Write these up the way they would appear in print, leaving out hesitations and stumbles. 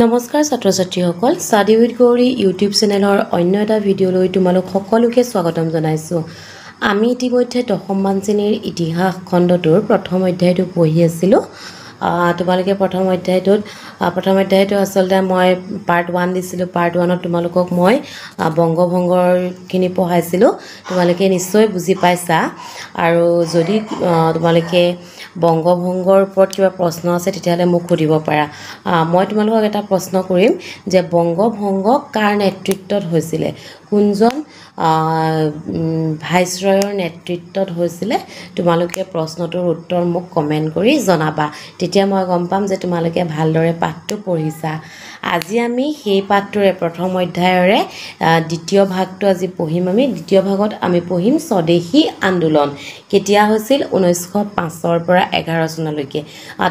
নমস্কাৰ ছাত্ৰ ছাত্ৰীসকল ষ্টাডি উইথ গৌৰী ইউটিউব চেনেলৰ অন্য এটা ভিডিঅ'লৈ তোমালোক সকলোকে স্বাগতম জনাইছোঁ। আমি ইতিমধ্যে দশমমান শ্ৰেণীৰ ইতিহাস খণ্ডটোৰ প্ৰথম অধ্যায়টো পঢ়ি আছিলোঁ। তোমালোকে প্ৰথম অধ্যায়টো আচলতে মই পাৰ্ট 1 দিছিলোঁ। পাৰ্ট 1ত তোমালোকক মই বংগভংগৰখিনি পঢ়াইছিলোঁ। তোমালোকে নিশ্চয় বুজি পাইছা। আৰু যদি তোমালোকে বংগভংগৰ ওপৰত কিবা প্ৰশ্ন আছে তেতিয়াহ'লে মোক সুধিব পাৰা। মই তোমালোকক এটা প্ৰশ্ন কৰিম যে বংগভংগ কাৰ নেতৃত্বত হৈছিলে, কোনজন ভাইচৰয়ৰ নেতৃত্বত হৈছিলে। তোমালোকে প্ৰশ্নটোৰ উত্তৰ মোক কমেণ্ট কৰি জনাবা, তেতিয়া মই গম পাম যে তোমালোকে ভালদৰে পাঠটো পঢ়িছা। আজি আমি সেই পাঠটোৰে প্ৰথম অধ্যায়ৰে দ্বিতীয় ভাগটো আজি পঢ়িম। দ্বিতীয় ভাগত আমি পঢ়িম স্বদেশী আন্দোলন কেতিয়া হৈছিল, 1905 পৰা 11 চনলৈকে।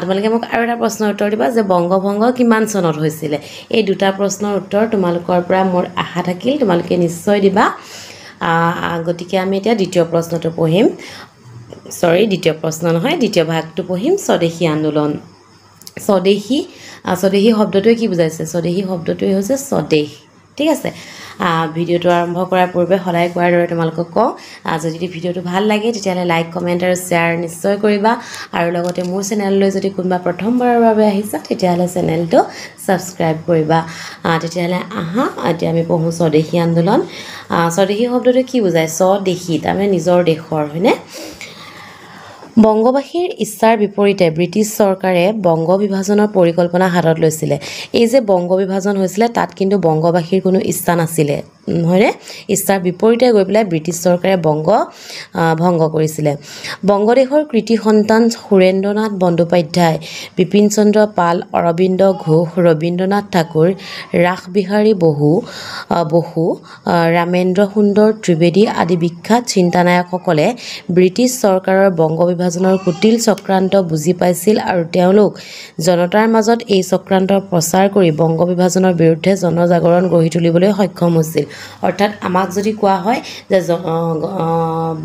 তোমালোকে মোক আৰু এটা প্ৰশ্নৰ উত্তৰ দিবা যে বংগভংগ কিমান চনত হৈছিলে। এই দুটা প্ৰশ্নৰ উত্তৰ তোমালোকৰ পৰা মোৰ আশা থাকিল, তোমালোকে নিশ্চয় দিবা। গতিকে আমি এতিয়া দ্বিতীয় প্ৰশ্নটো পঢ়িম। দ্বিতীয় প্ৰশ্ন নহয়, দ্বিতীয় ভাগটো পঢ়িম স্বদেশী আন্দোলন। স্বদেশী শব্দটোৱে কি বুজাইছে? স্বদেশী শব্দটোৱে হৈছে স্বদেশ। ঠিক আছে। ভিডিঅ'টো আৰম্ভ কৰাৰ পূৰ্বে সদায় কোৱাৰ দৰে তোমালোকক কওঁ, যদি ভিডিঅ'টো ভাল লাগে তেতিয়াহ'লে লাইক, কমেণ্ট আৰু শ্বেয়াৰ নিশ্চয় কৰিবা। আৰু লগতে মোৰ চেনেললৈ যদি কোনোবা প্ৰথমবাৰৰ বাবে আহিছা তেতিয়াহ'লে চেনেলটো ছাবস্ক্ৰাইব কৰিবা। তেতিয়াহ'লে এতিয়া আমি পঢ়োঁ স্বদেশী আন্দোলন। স্বদেশী শব্দটোৱে কি বুজায়? স্বদেশী তাৰমানে নিজৰ দেশৰ, হয়নে? বংগবাসীৰ ইচ্ছাৰ বিপৰীতে ব্ৰিটিছ চৰকাৰে বংগ বিভাজনৰ পৰিকল্পনা হাতত লৈছিলে। এই যে বংগ বিভাজন হৈছিলে তাত কিন্তু বংগবাসীৰ কোনো ইচ্ছা নাছিলে, হয়নে? ইচ্ছাৰ বিপৰীতে গৈ পেলাই ব্ৰিটিছ চৰকাৰে বংগ ভংগ কৰিছিলে। বংগদেশৰ কৃতি সন্তান সুৰেন্দ্ৰনাথ বন্দ্যোপাধ্যায়, বিপিন চন্দ্ৰ পাল, অৰবিন্দ ঘোষ, ৰবীন্দ্ৰনাথ ঠাকুৰ, ৰাসবিহাৰী বসু, ৰামেন্দ্ৰ সুন্দৰ ত্ৰিবেদী আদি বিখ্যাত চিন্তানায়কসকলে ব্ৰিটিছ চৰকাৰৰ বংগ বিভাজনৰ কুটিল চক্ৰান্ত বুজি পাইছিল আৰু তেওঁলোক জনতাৰ মাজত এই চক্ৰান্তৰ প্ৰচাৰ কৰি বংগ বিভাজনৰ বিৰুদ্ধে জনজাগৰণ গঢ়ি তুলিবলৈ সক্ষম হৈছিল। অৰ্থাৎ আমাক যদি কোৱা হয় যে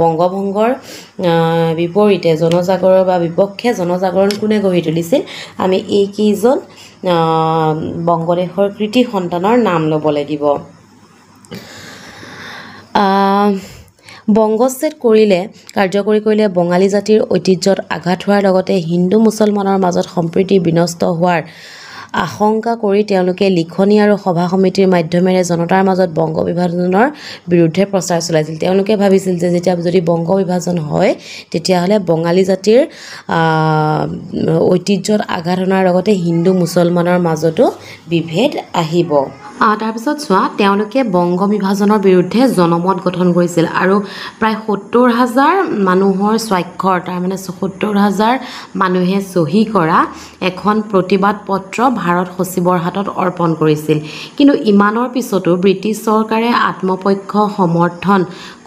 বংগভংগৰ বিপৰীতে জনজাগৰণ বা বিপক্ষে জনজাগৰণ কোনে গঢ়ি তুলিছিল, আমি এইকেইজন বংগদেশৰ কৃতি সন্তানৰ নাম ল'ব লাগিব। বংগচ্ছেদ কাৰ্যকৰী কৰিলে বঙালী জাতিৰ ঐতিহ্যত আঘাত হোৱাৰ লগতে হিন্দু মুছলমানৰ মাজত সম্প্ৰীতি বিনষ্ট হোৱাৰ আশংকা কৰি তেওঁলোকে লিখনি আৰু সভা সমিতিৰ মাধ্যমেৰে জনতাৰ মাজত বংগ বিভাজনৰ বিৰুদ্ধে প্ৰচাৰ চলাইছিল। তেওঁলোকে ভাবিছিল যে যদি বংগ বিভাজন হয় তেতিয়াহ'লে বঙালী জাতিৰ ঐতিহ্যত আঘাত অনাৰ লগতে হিন্দু মুছলমানৰ মাজতো বিভেদ আহিব। তাৰপিছত চোৱা, তেওঁলোকে বংগ বিভাজনৰ বিৰুদ্ধে জনমত গঠন কৰিছিল আৰু প্ৰায় 70,000 মানুহৰ স্বাক্ষৰ, তাৰমানে 70,000 মানুহে চহী কৰা এখন প্ৰতিবাদ পত্ৰ ভাৰত সচিবৰ হাতত অৰ্পণ কৰিছিল। কিন্তু ইমানৰ পিছতো ব্ৰিটিছ চৰকাৰে আত্মপক্ষ সমৰ্থন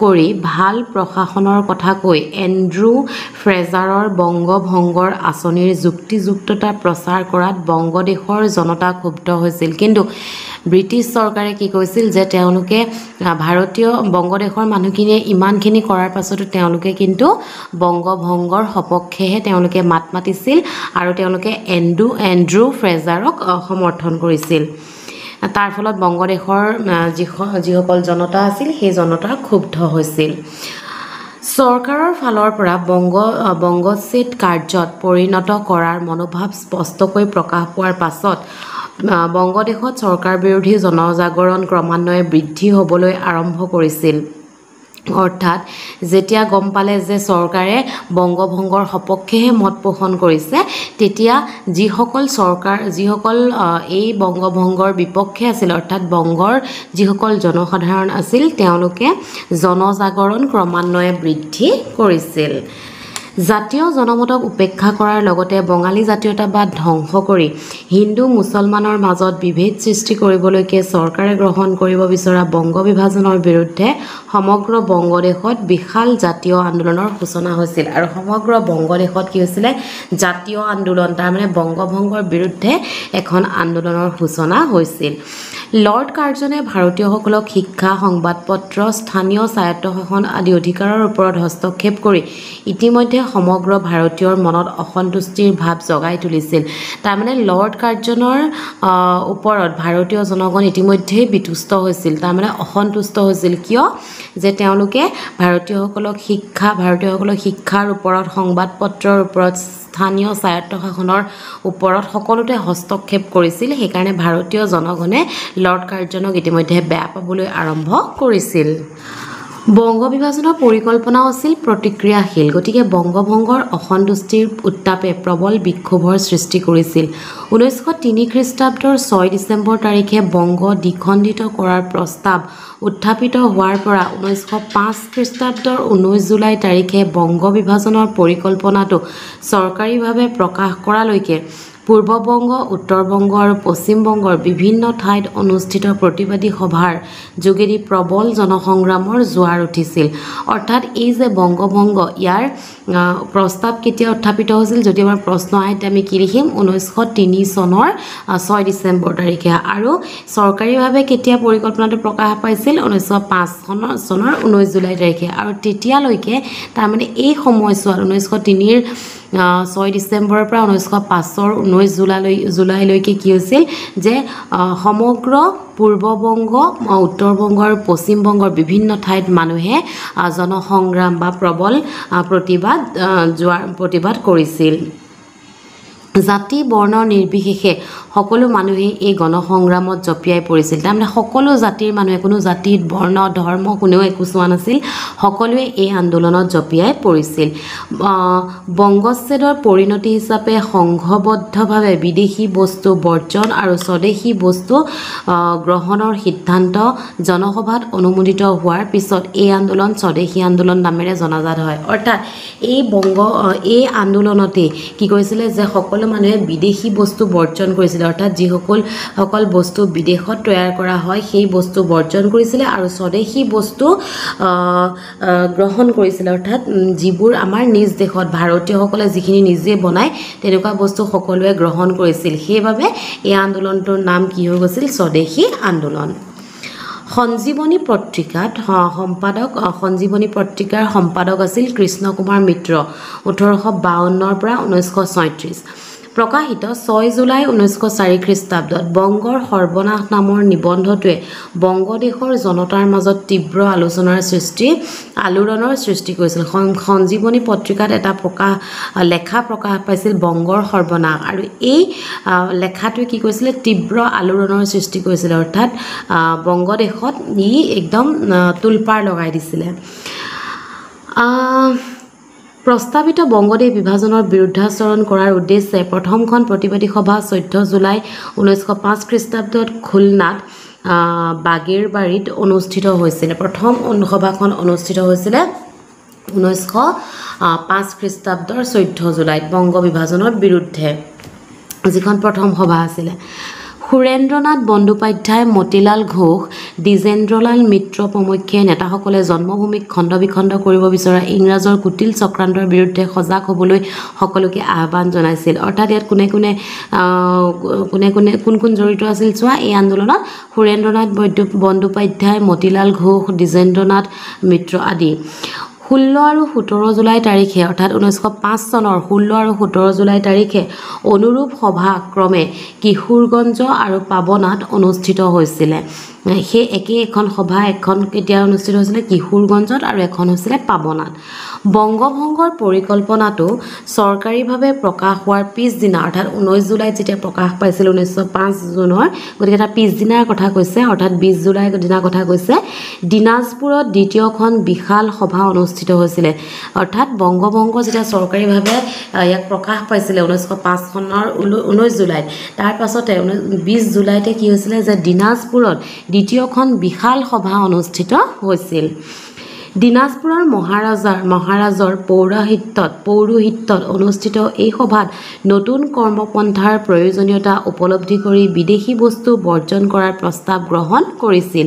কৰি ভাল প্ৰশাসনৰ কথা কৈ এণ্ড্ৰু ফ্ৰেজাৰৰ বংগভংগৰ আঁচনিৰ যুক্তিযুক্ততা প্ৰচাৰ কৰাত বংগদেশৰ জনতা ক্ষুব্ধ হৈছিল। কিন্তু ব্ৰিটিছ চৰকাৰে কি কৈছিল যে তেওঁলোকে ভাৰতীয় বংগদেশৰ মানুহখিনিয়ে ইমানখিনি কৰাৰ পাছতো তেওঁলোকে কিন্তু বংগভংগৰ সপক্ষেহে তেওঁলোকে মাত মাতিছিল আৰু তেওঁলোকে এণ্ড্ৰু ফ্ৰেজাৰক সমৰ্থন কৰিছিল। তাৰ ফলত বংগদেশৰ যিসকল জনতা আছিল সেই জনতা ক্ষুব্ধ হৈছিল। চৰকাৰৰ ফালৰ পৰা বংগচ্ছেদ কাৰ্যত পৰিণত কৰাৰ মনোভাৱ স্পষ্টকৈ প্ৰকাশ পোৱাৰ পাছত বংগদেশত চৰকাৰ বিৰোধী জনজাগৰণ ক্ৰমান্বয়ে বৃদ্ধি হ'বলৈ আৰম্ভ কৰিছিল। অৰ্থাৎ যেতিয়া গম পালে যে চৰকাৰে বংগভংগৰ সপক্ষেহে মত পোষণ কৰিছে, তেতিয়া যিসকল এই বংগভংগৰ বিপক্ষে আছিল, অৰ্থাৎ বংগৰ যিসকল জনসাধাৰণ আছিল, তেওঁলোকে জনজাগৰণ ক্ৰমান্বয়ে বৃদ্ধি কৰিছিল। জাতীয় জনমতক উপেক্ষা কৰাৰ লগতে বঙালী জাতীয়তাবাদ ধ্বংস কৰি হিন্দু মুছলমানৰ মাজত বিভেদ সৃষ্টি কৰিবলৈকে চৰকাৰে গ্ৰহণ কৰিব বিচৰা বংগ বিভাজনৰ বিৰুদ্ধে সমগ্ৰ বংগদেশত বিশাল জাতীয় আন্দোলনৰ সূচনা হৈছিল। আৰু সমগ্ৰ বংগদেশত কি হৈছিলে? জাতীয় আন্দোলন, তাৰমানে বংগভংগৰ বিৰুদ্ধে এখন আন্দোলনৰ সূচনা হৈছিল। লৰ্ড কাৰ্জনে ভাৰতীয়সকলক শিক্ষা, সংবাদপত্ৰ, স্থানীয় স্বায়ত্তশাসন আদি অধিকাৰৰ ওপৰত হস্তক্ষেপ কৰি ইতিমধ্যে সমগ্ৰ ভাৰতীয়ৰ মনত অসন্তুষ্টিৰ ভাৱ জগাই তুলিছিল তাৰমানে লৰ্ড কাৰ্জনৰ ওপৰত ভাৰতীয় জনগণ ইতিমধ্যেই বিতুষ্ট হৈছিল তাৰমানে অসন্তুষ্ট হৈছিল কিয় যে তেওঁলোকে ভাৰতীয়সকলক শিক্ষাৰ ওপৰত সংবাদপত্ৰৰ ওপৰত স্থানীয় স্বায়ত্তশাসনৰ ওপৰত সকলোতে হস্তক্ষেপ কৰিছিল সেইকাৰণে ভাৰতীয় জনগণে লৰ্ড কাৰ্জনক ইতিমধ্যে বেয়া পাবলৈ আৰম্ভ কৰিছিল বংগ বিভাজনৰ পৰিকল্পনাও আছিল প্ৰতিক্ৰিয়াশীল গতিকে বংগভংগৰ অসন্তুষ্টিৰ উত্তাপে প্ৰবল বিক্ষোভৰ সৃষ্টি কৰিছিল 1903 খ্ৰীষ্টাব্দৰ 6 ডিচেম্বৰ তাৰিখে বংগ দ্বিখণ্ডিত কৰাৰ প্ৰস্তাৱ উত্থাপিত হোৱাৰ পৰা 1905 খ্ৰীষ্টাব্দৰ 19 জুলাই তাৰিখে বংগ বিভাজনৰ পৰিকল্পনাটো চৰকাৰীভাৱে প্ৰকাশ কৰালৈকে পূৰ্ববংগ উত্তৰবংগ আৰু পশ্চিমবংগৰ বিভিন্ন ঠাইত অনুষ্ঠিত প্ৰতিবাদী সভাৰ যোগেদি প্ৰবল জনসংগ্ৰামৰ জোৱাৰ উঠিছিল অৰ্থাৎ এই যে বংগভংগ ইয়াৰ প্ৰস্তাৱ কেতিয়া উত্থাপিত হৈছিল যদি আমাৰ প্ৰশ্ন আহে আমি কি লিখিম 1903 চনৰ 6 ডিচেম্বৰ তাৰিখে আৰু চৰকাৰীভাৱে কেতিয়া পৰিকল্পনাটো প্ৰকাশ পাইছিল 1905 চনৰ 19 জুলাই তাৰিখে আৰু তেতিয়ালৈকে তাৰমানে এই সময়ছোৱাত 1903 6 ডিচেম্বৰৰ পৰা 1905 19 জুলাইলৈকে কি হৈছিল যে সমগ্ৰ পূৰ্ববংগ উত্তৰবংগ আৰু পশ্চিমবংগৰ বিভিন্ন ঠাইত মানুহে জনসংগ্ৰাম বা প্ৰবল প্ৰতিবাদ কৰিছিল জাতি বৰ্ণ নিৰ্বিশেষে সকলো মানুহে এই গণসংগ্ৰামত জপিয়াই পৰিছিল তাৰমানে সকলো জাতিৰ মানুহে কোনো জাতি বৰ্ণ ধৰ্ম কোনেও একো চোৱা নাছিল সকলোৱে এই আন্দোলনত জপিয়াই পৰিছিল বংগচ্ছেদৰ পৰিণতি হিচাপে সংঘবদ্ধভাৱে বিদেশী বস্তু বৰ্জন আৰু স্বদেশী বস্তু গ্ৰহণৰ সিদ্ধান্ত জনসভাত অনুমোদিত হোৱাৰ পিছত এই আন্দোলন স্বদেশী আন্দোলন নামেৰে জনাজাত হয় অৰ্থাৎ এই আন্দোলনতে কি কৈছিলে যে সকলো মানুহে বিদেশী বস্তু বৰ্জন কৰিছিল অৰ্থাৎ যিসকল বস্তু বিদেশত তৈয়াৰ কৰা হয় সেই বস্তু বৰ্জন কৰিছিলে আৰু স্বদেশী বস্তু গ্ৰহণ কৰিছিলে অৰ্থাৎ যিবোৰ আমাৰ নিজ দেশত ভাৰতীয়সকলে যিখিনি নিজে বনায় তেনেকুৱা বস্তু সকলোৱে গ্ৰহণ কৰিছিল সেইবাবে এই আন্দোলনটোৰ নাম কি হৈ গৈছিল স্বদেশী আন্দোলন সঞ্জীৱনী পত্ৰিকাৰ সম্পাদক আছিল কৃষ্ণ কুমাৰ মিত্ৰ 1852 পৰা 1936 প্ৰকাশিত 6 জুলাই 1904 খ্ৰীষ্টাব্দত বংগৰ সৰ্বনাশ নামৰ নিবন্ধটোৱে বংগদেশৰ জনতাৰ মাজত তীব্ৰ আলোড়নৰ সৃষ্টি কৰিছিল সঞ্জীৱনী পত্ৰিকাত এটা লেখা প্ৰকাশ পাইছিল বংগৰ সৰ্বনাশ আৰু এই লেখাটোৱে কি কৈছিলে তীব্ৰ আলোড়নৰ সৃষ্টি কৰিছিল অৰ্থাৎ বংগদেশত ই একদম তুলপাৰ লগাই দিছিলে প্ৰস্তাৱিত বংগদেশ বিভাজনৰ বিৰুদ্ধাচৰণ কৰাৰ উদ্দেশ্যে প্ৰথমখন প্ৰতিবাদী সভা 14 জুলাই 1905 খ্ৰীষ্টাব্দত খুলনাত বাগেৰবাৰীত অনুষ্ঠিত হৈছিল প্ৰথম সভাখন অনুষ্ঠিত হৈছিল 1905 খ্ৰীষ্টাব্দৰ 14 জুলাইত বংগ বিভাজনৰ বিৰুদ্ধে যিখন প্ৰথম সভা আছিল সুৰেন্দ্ৰনাথ বন্দ্যোপাধ্যায় মতিলাল ঘোষ দ্বিজেন্দ্ৰলাল মিত্ৰ প্ৰমুখ্যে নেতাসকলে জন্মভূমিক খণ্ড বিখণ্ড কৰিব বিচৰা ইংৰাজৰ কুটিল চক্ৰান্তৰ বিৰুদ্ধে সজাগ হ'বলৈ সকলোকে আহ্বান জনাইছিল অৰ্থাৎ ইয়াত কোন জড়িত আছিল চোৱা এই আন্দোলনত সুৰেন্দ্ৰনাথ বন্দ্যোপাধ্যায় মতিলাল ঘোষ দ্বিজেন্দ্ৰনাথ মিত্ৰ আদি 16 আৰু 17 জুলাই তাৰিখে অৰ্থাৎ 1905 চনৰ 16 আৰু 17 জুলাই তাৰিখে অনুৰূপ সভা ক্ৰমে কিশোৰগঞ্জ আৰু পাবনাত অনুষ্ঠিত হৈছিল সেই একে এখন সভা এখন কেতিয়া অনুষ্ঠিত হৈছিল কিশোৰগঞ্জত আৰু এখন হৈছিল পাবনাত বংগভংগৰ পৰিকল্পনাটো চৰকাৰীভাৱে প্ৰকাশ হোৱাৰ পিছদিনা অৰ্থাৎ 19 জুলাইত যেতিয়া প্ৰকাশ পাইছিল 1905 জুনৰ গতিকে এটা পিছদিনাৰ কথা কৈছে অৰ্থাৎ 20 জুলাই দিনাৰ কথা কৈছে দিনাজপুৰত দ্বিতীয়খন বিশাল সভা অনুষ্ঠিত হৈছিল অৰ্থাৎ বংগভংগ যেতিয়া চৰকাৰীভাৱে ইয়াক প্ৰকাশ পাইছিল 1905 চনৰ 19 জুলাইত তাৰ পাছতে 20 জুলাইতে কি হৈছিল যে দিনাজপুৰত দ্বিতীয়খন বিশাল সভা অনুষ্ঠিত হৈছিল দিনাজপুৰৰ মহাৰাজৰ পৌৰোহিত্যত অনুষ্ঠিত এই সভাত নতুন কৰ্মপন্থাৰ প্ৰয়োজনীয়তা উপলব্ধি কৰি বিদেশী বস্তু বৰ্জন কৰাৰ প্ৰস্তাৱ গ্ৰহণ কৰিছিল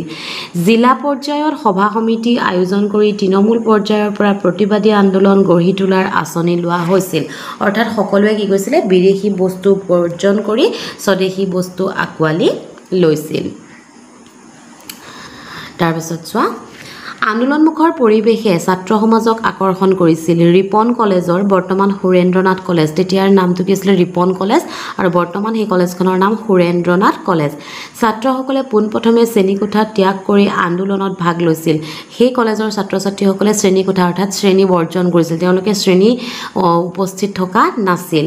জিলা পৰ্যায়ত সভা সমিতি আয়োজন কৰি তৃণমূল পৰ্যায়ৰ পৰা প্ৰতিবাদী আন্দোলন গঢ়ি তোলাৰ আঁচনি লোৱা হৈছিল অৰ্থাৎ সকলোৱে কি কৈছিলে বিদেশী বস্তু বৰ্জন কৰি স্বদেশী বস্তু আকোৱালি লৈছিল তাৰপিছত চোৱা আন্দোলনমুখৰ পৰিৱেশে ছাত্ৰ সমাজক আকৰ্ষণ কৰিছিল ৰিপন কলেজৰ বৰ্তমান সুৰেন্দ্ৰনাথ কলেজ তেতিয়াৰ নামটো কি আছিল ৰিপন কলেজ আৰু বৰ্তমান সেই কলেজখনৰ নাম সুৰেন্দ্ৰনাথ কলেজ ছাত্ৰসকলে পোনপ্ৰথমে শ্ৰেণীকোঠা ত্যাগ কৰি আন্দোলনত ভাগ লৈছিল সেই কলেজৰ ছাত্ৰ ছাত্ৰীসকলে শ্ৰেণীকোঠা অৰ্থাৎ শ্ৰেণী বৰ্জন কৰিছিল তেওঁলোকে শ্ৰেণী উপস্থিত থকা নাছিল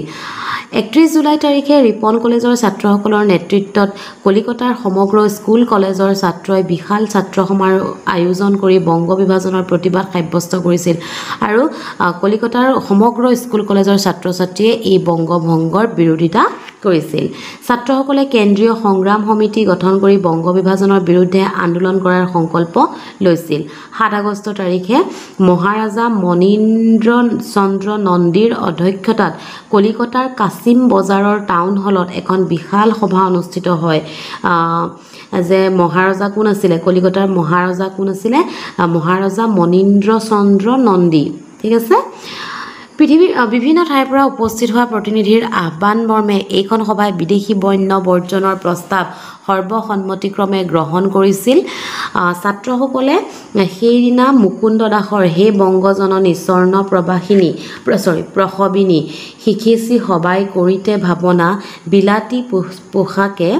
31 জুলাই তাৰিখে ৰিপন কলেজৰ ছাত্ৰসকলৰ নেতৃত্বত কলিকতাৰ সমগ্ৰ স্কুল কলেজৰ ছাত্ৰই বিশাল ছাত্ৰ সমাৰোহ আয়োজন কৰি বংগ বিভাজনৰ প্ৰতিবাদ সাব্যস্ত কৰিছিল আৰু কলিকতাৰ সমগ্ৰ স্কুল কলেজৰ ছাত্ৰ ছাত্ৰীয়ে এই বংগ ভংগৰ বিৰোধিতা কৰিছিল ছাত্ৰসকলে কেন্দ্ৰীয় সংগ্ৰাম সমিতি গঠন কৰি বংগ বিভাজনৰ বিৰুদ্ধে আন্দোলন কৰাৰ সংকল্প লৈছিল 7 আগষ্ট তাৰিখে মহাৰাজা মনীন্দ্ৰ চন্দ্ৰ নন্দীৰ অধ্যক্ষতাত কলিকতাৰ কাছিম বজাৰৰ টাউন হলত এখন বিশাল সভা অনুষ্ঠিত হয় যে মহাৰাজা কোন আছিল কলিকতাৰ মহাৰাজা কোন আছিল মহাৰাজা মনীন্দ্ৰ চন্দ্ৰ নন্দী ঠিক আছে পৃথিৱীৰ বিভিন্ন ঠাইৰ পৰা উপস্থিত হোৱা প্ৰতিনিধিৰ আহ্বান মৰ্মে এইখন সভাই বিদেশী বন্য বৰ্জনৰ প্ৰস্তাৱ সৰ্বসন্মতিক্ৰমে গ্ৰহণ কৰিছিল ছাত্ৰসকলে সেইদিনা মুকুন্দ দাসৰ হে বংগজননী স্বৰ্ণ প্ৰসৱিনী শিকিছি সবাই কৰিতে ভাৱনা বিলাতী পোষাকে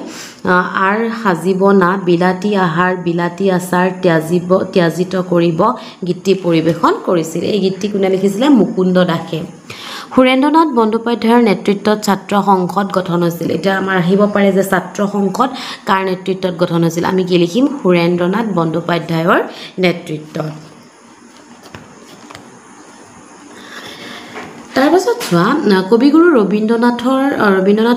আৰ সাজিব না বিলাতী আহাৰ বিলাতী আচাৰ ত্যাজিত কৰিব গীতটি পৰিৱেশন কৰিছিল এই গীতটি কোনে লিখিছিলে মুকুন্দ দাসে সুৰেন্দ্ৰনাথ বন্দ্যোপাধ্যায়ৰ নেতৃত্বত ছাত্ৰ সংসদ গঠন হৈছিল এটা আমাৰ আহিব পাৰে যে ছাত্ৰ সংসদ কাৰ নেতৃত্বত গঠন হৈছিল আমি কি লিখিম সুৰেন্দ্ৰনাথ বন্দ্যোপাধ্যায়ৰ নেতৃত্বত তাৰপাছত চোৱা কবিগুৰু ৰবীন্দ্ৰনাথ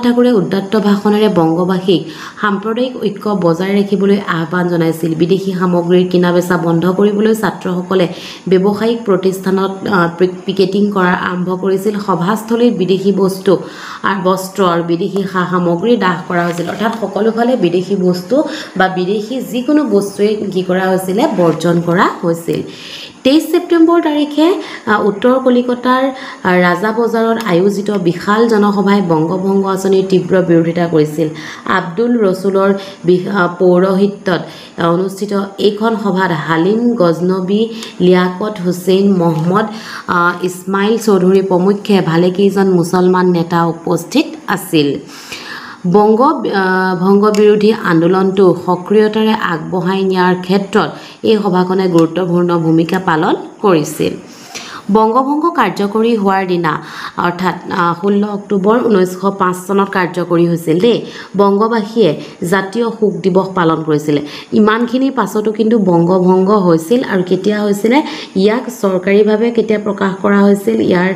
ঠাকুৰে উদ্দাত্ত ভাষণেৰে বংগবাসীক সাম্প্ৰদায়িক ঐক্য বজাই ৰাখিবলৈ আহ্বান জনাইছিল বিদেশী সামগ্ৰীৰ কিনা বেচা বন্ধ কৰিবলৈ ছাত্ৰসকলে ব্যৱসায়িক প্ৰতিষ্ঠানত পিকেটিং কৰা আৰম্ভ কৰিছিল সভাস্থলীত বিদেশী বস্ত্ৰ আৰু বিদেশী সামগ্ৰী দাহ কৰা হৈছিল অৰ্থাৎ সকলোফালে বিদেশী বস্তু বা বিদেশী যিকোনো বস্তুৱে কি কৰা হৈছিল বৰ্জন কৰা হৈছিল 23 ছেপ্টেম্বৰ তাৰিখে উত্তৰ কলিকতাৰ ৰাজা বজাৰত আয়োজিত বিশাল জনসভাই বংগভংগ আঁচনিৰ তীব্ৰ বিৰোধিতা কৰিছিল আব্দুল ৰছুলৰ পৌৰোহিত্যত অনুষ্ঠিত এইখন সভাত হালিম গজনবী লিয়াকত হুছেইন মহম্মদ ইছমাইল চৌধুৰী প্ৰমুখ্যে ভালেকেইজন মুছলমান নেতা উপস্থিত আছিল ভংগ বিৰোধী আন্দোলনটো সক্ৰিয়তাৰে আগবঢ়াই নিয়াৰ ক্ষেত্ৰত এই সভাখনে গুৰুত্বপূৰ্ণ ভূমিকা পালন কৰিছিল বংগভংগ কাৰ্যকৰী হোৱাৰ দিনা অৰ্থাৎ 16 অক্টোবৰ 1905 চনত কাৰ্যকৰী হৈছিল দেই বংগবাসীয়ে জাতীয় শোক দিৱস পালন কৰিছিল ইমানখিনি পাছতো কিন্তু বংগভংগ হৈছিল আৰু কেতিয়া হৈছিল ইয়াক চৰকাৰীভাৱে কেতিয়া প্ৰকাশ কৰা হৈছিল ইয়াৰ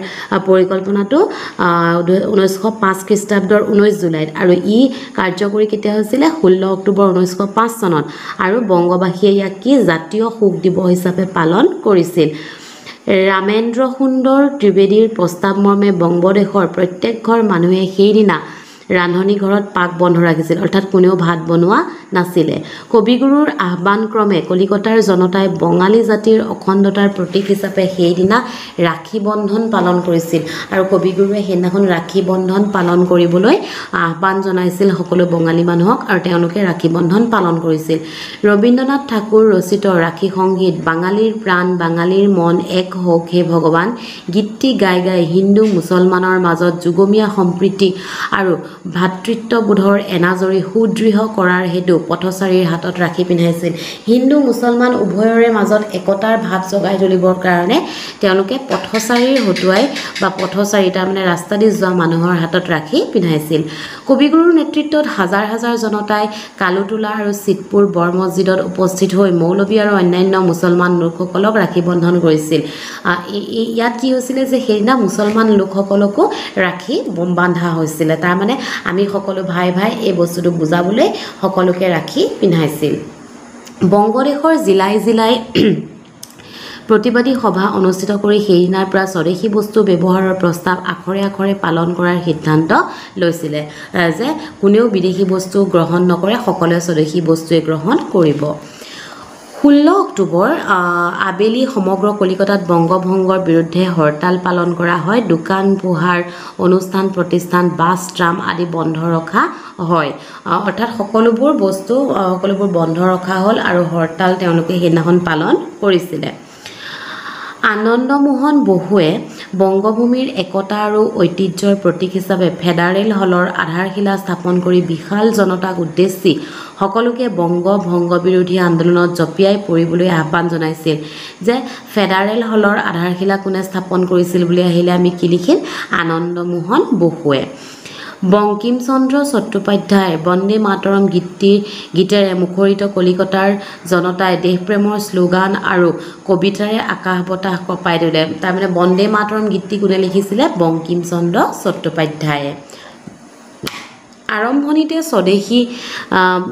পৰিকল্পনাটো 1905 খ্ৰীষ্টাব্দৰ 19 জুলাইত আৰু ই কাৰ্যকৰী কেতিয়া হৈছিল 16 অক্টোবৰ 1905 চনত আৰু বংগবাসীয়ে ইয়াক কি জাতীয় শোক দিৱস হিচাপে পালন কৰিছিল ৰামেন্দ্ৰ সুন্দৰ ত্ৰিবেদীৰ প্ৰস্তাৱ মৰ্মে বংগদেশৰ প্ৰত্যেক ঘৰ মানুহে সেইদিনা ৰান্ধনী ঘৰত পাক বন্ধ ৰাখিছিল অৰ্থাৎ কোনেও ভাত বনোৱা নাছিলে কবিগুৰুৰ আহ্বান ক্ৰমে কলিকতাৰ জনতাই বঙালী জাতিৰ অখণ্ডতাৰ প্ৰতীক হিচাপে সেইদিনা ৰাখী বন্ধন পালন কৰিছিল আৰু কবিগুৰুৱে সেইদিনাখন ৰাখী বন্ধন পালন কৰিবলৈ আহ্বান জনাইছিল সকলো বঙালী মানুহক আৰু তেওঁলোকে ৰাখী বন্ধন পালন কৰিছিল ৰবীন্দ্ৰনাথ ঠাকুৰ ৰচিত ৰাখী সংগীত বাঙালীৰ প্ৰাণ বাঙালীৰ মন এক হওক হে ভগৱান গীতটি গাই গাই হিন্দু মুছলমানৰ মাজত যুগমীয়া সম্প্ৰীতি আৰু ভাতৃত্ববোধৰ এনাজৰী সুদৃঢ় কৰাৰ হেতু পথচাৰীৰ হাতত ৰাখি পিন্ধাইছিল হিন্দু মুছলমান উভয়ৰে মাজত একতাৰ ভাৱ জগাই তুলিবৰ কাৰণে তেওঁলোকে পথচাৰীৰ হতুৱাই বা পথচাৰী তাৰমানে ৰাস্তা দি যোৱা মানুহৰ হাতত ৰাখি পিন্ধাইছিল কবিগুৰুৰ নেতৃত্বত হাজাৰ হাজাৰ জনতাই কালুতোলা আৰু চিতপুৰ বৰ মছজিদত উপস্থিত হৈ মৌলবী আৰু অন্যান্য মুছলমান লোকসকলক ৰাখি বন্ধন কৰিছিল ইয়াত কি হৈছিলে যে সেইদিনা মুছলমান লোকসকলকো ৰাখি বান্ধা হৈছিলে তাৰমানে আমি সকলো ভাই ভাই এই বস্তুটো বুজাবলৈ সকলোকে ৰাখি পিন্ধাইছিল বংগদেশৰ জিলাই জিলাই প্ৰতিবাদী সভা অনুষ্ঠিত কৰি সেইদিনাৰ পৰা স্বদেশী বস্তু ব্যৱহাৰৰ প্ৰস্তাৱ আখৰে আখৰে পালন কৰাৰ সিদ্ধান্ত লৈছিলে যে কোনেও বিদেশী বস্তু গ্ৰহণ নকৰে সকলোৱে স্বদেশী বস্তুৱে গ্ৰহণ কৰিব 16 অক্টোবৰ আবেলি সমগ্ৰ কলিকতাত বংগভংগৰ বিৰুদ্ধে হৰতাল পালন কৰা হয়। দোকান পোহাৰ অনুষ্ঠান প্ৰতিষ্ঠান বাছ ট্ৰাম আদি বন্ধ ৰখা হয়। অৰ্থাৎ সকলোবোৰ বন্ধ ৰখা হ'ল আৰু হৰতাল তেওঁলোকে সেইদিনাখন পালন কৰিছিলে। আনন্দমোহন বসুৱে বংগভূমিৰ একতা আৰু ঐতিহ্যৰ প্ৰতীক হিচাপে ফেডাৰেল হলৰ আধাৰশিলা স্থাপন কৰি বিশাল জনতাক উদ্দেশ্যি সকলোকে বংগভংগ বিৰোধী আন্দোলনত জঁপিয়াই পৰিবলৈ আহ্বান জনাইছিল। যে ফেডাৰেল হলৰ আধাৰশিলা কোনে স্থাপন কৰিছিল বুলি আহিলে আমি কি লিখিম? আনন্দমোহন বসুৱে। বংকিমচন্দ্ৰ চট্টোপাধ্যায় বন্দে মাতৰম গীতেৰে মুখৰিত কলিকতাৰ জনতাই দেশপ্ৰেমৰ শ্লোগান আৰু কবিতাৰে আকাশ বতাহ কঁপাই দিলে। তাৰমানে বন্দে মাতৰম গীতটি কোনে লিখিছিলে? বংকিমচন্দ্ৰ চট্টোপাধ্যায়ে। আৰম্ভণিতে স্বদেশী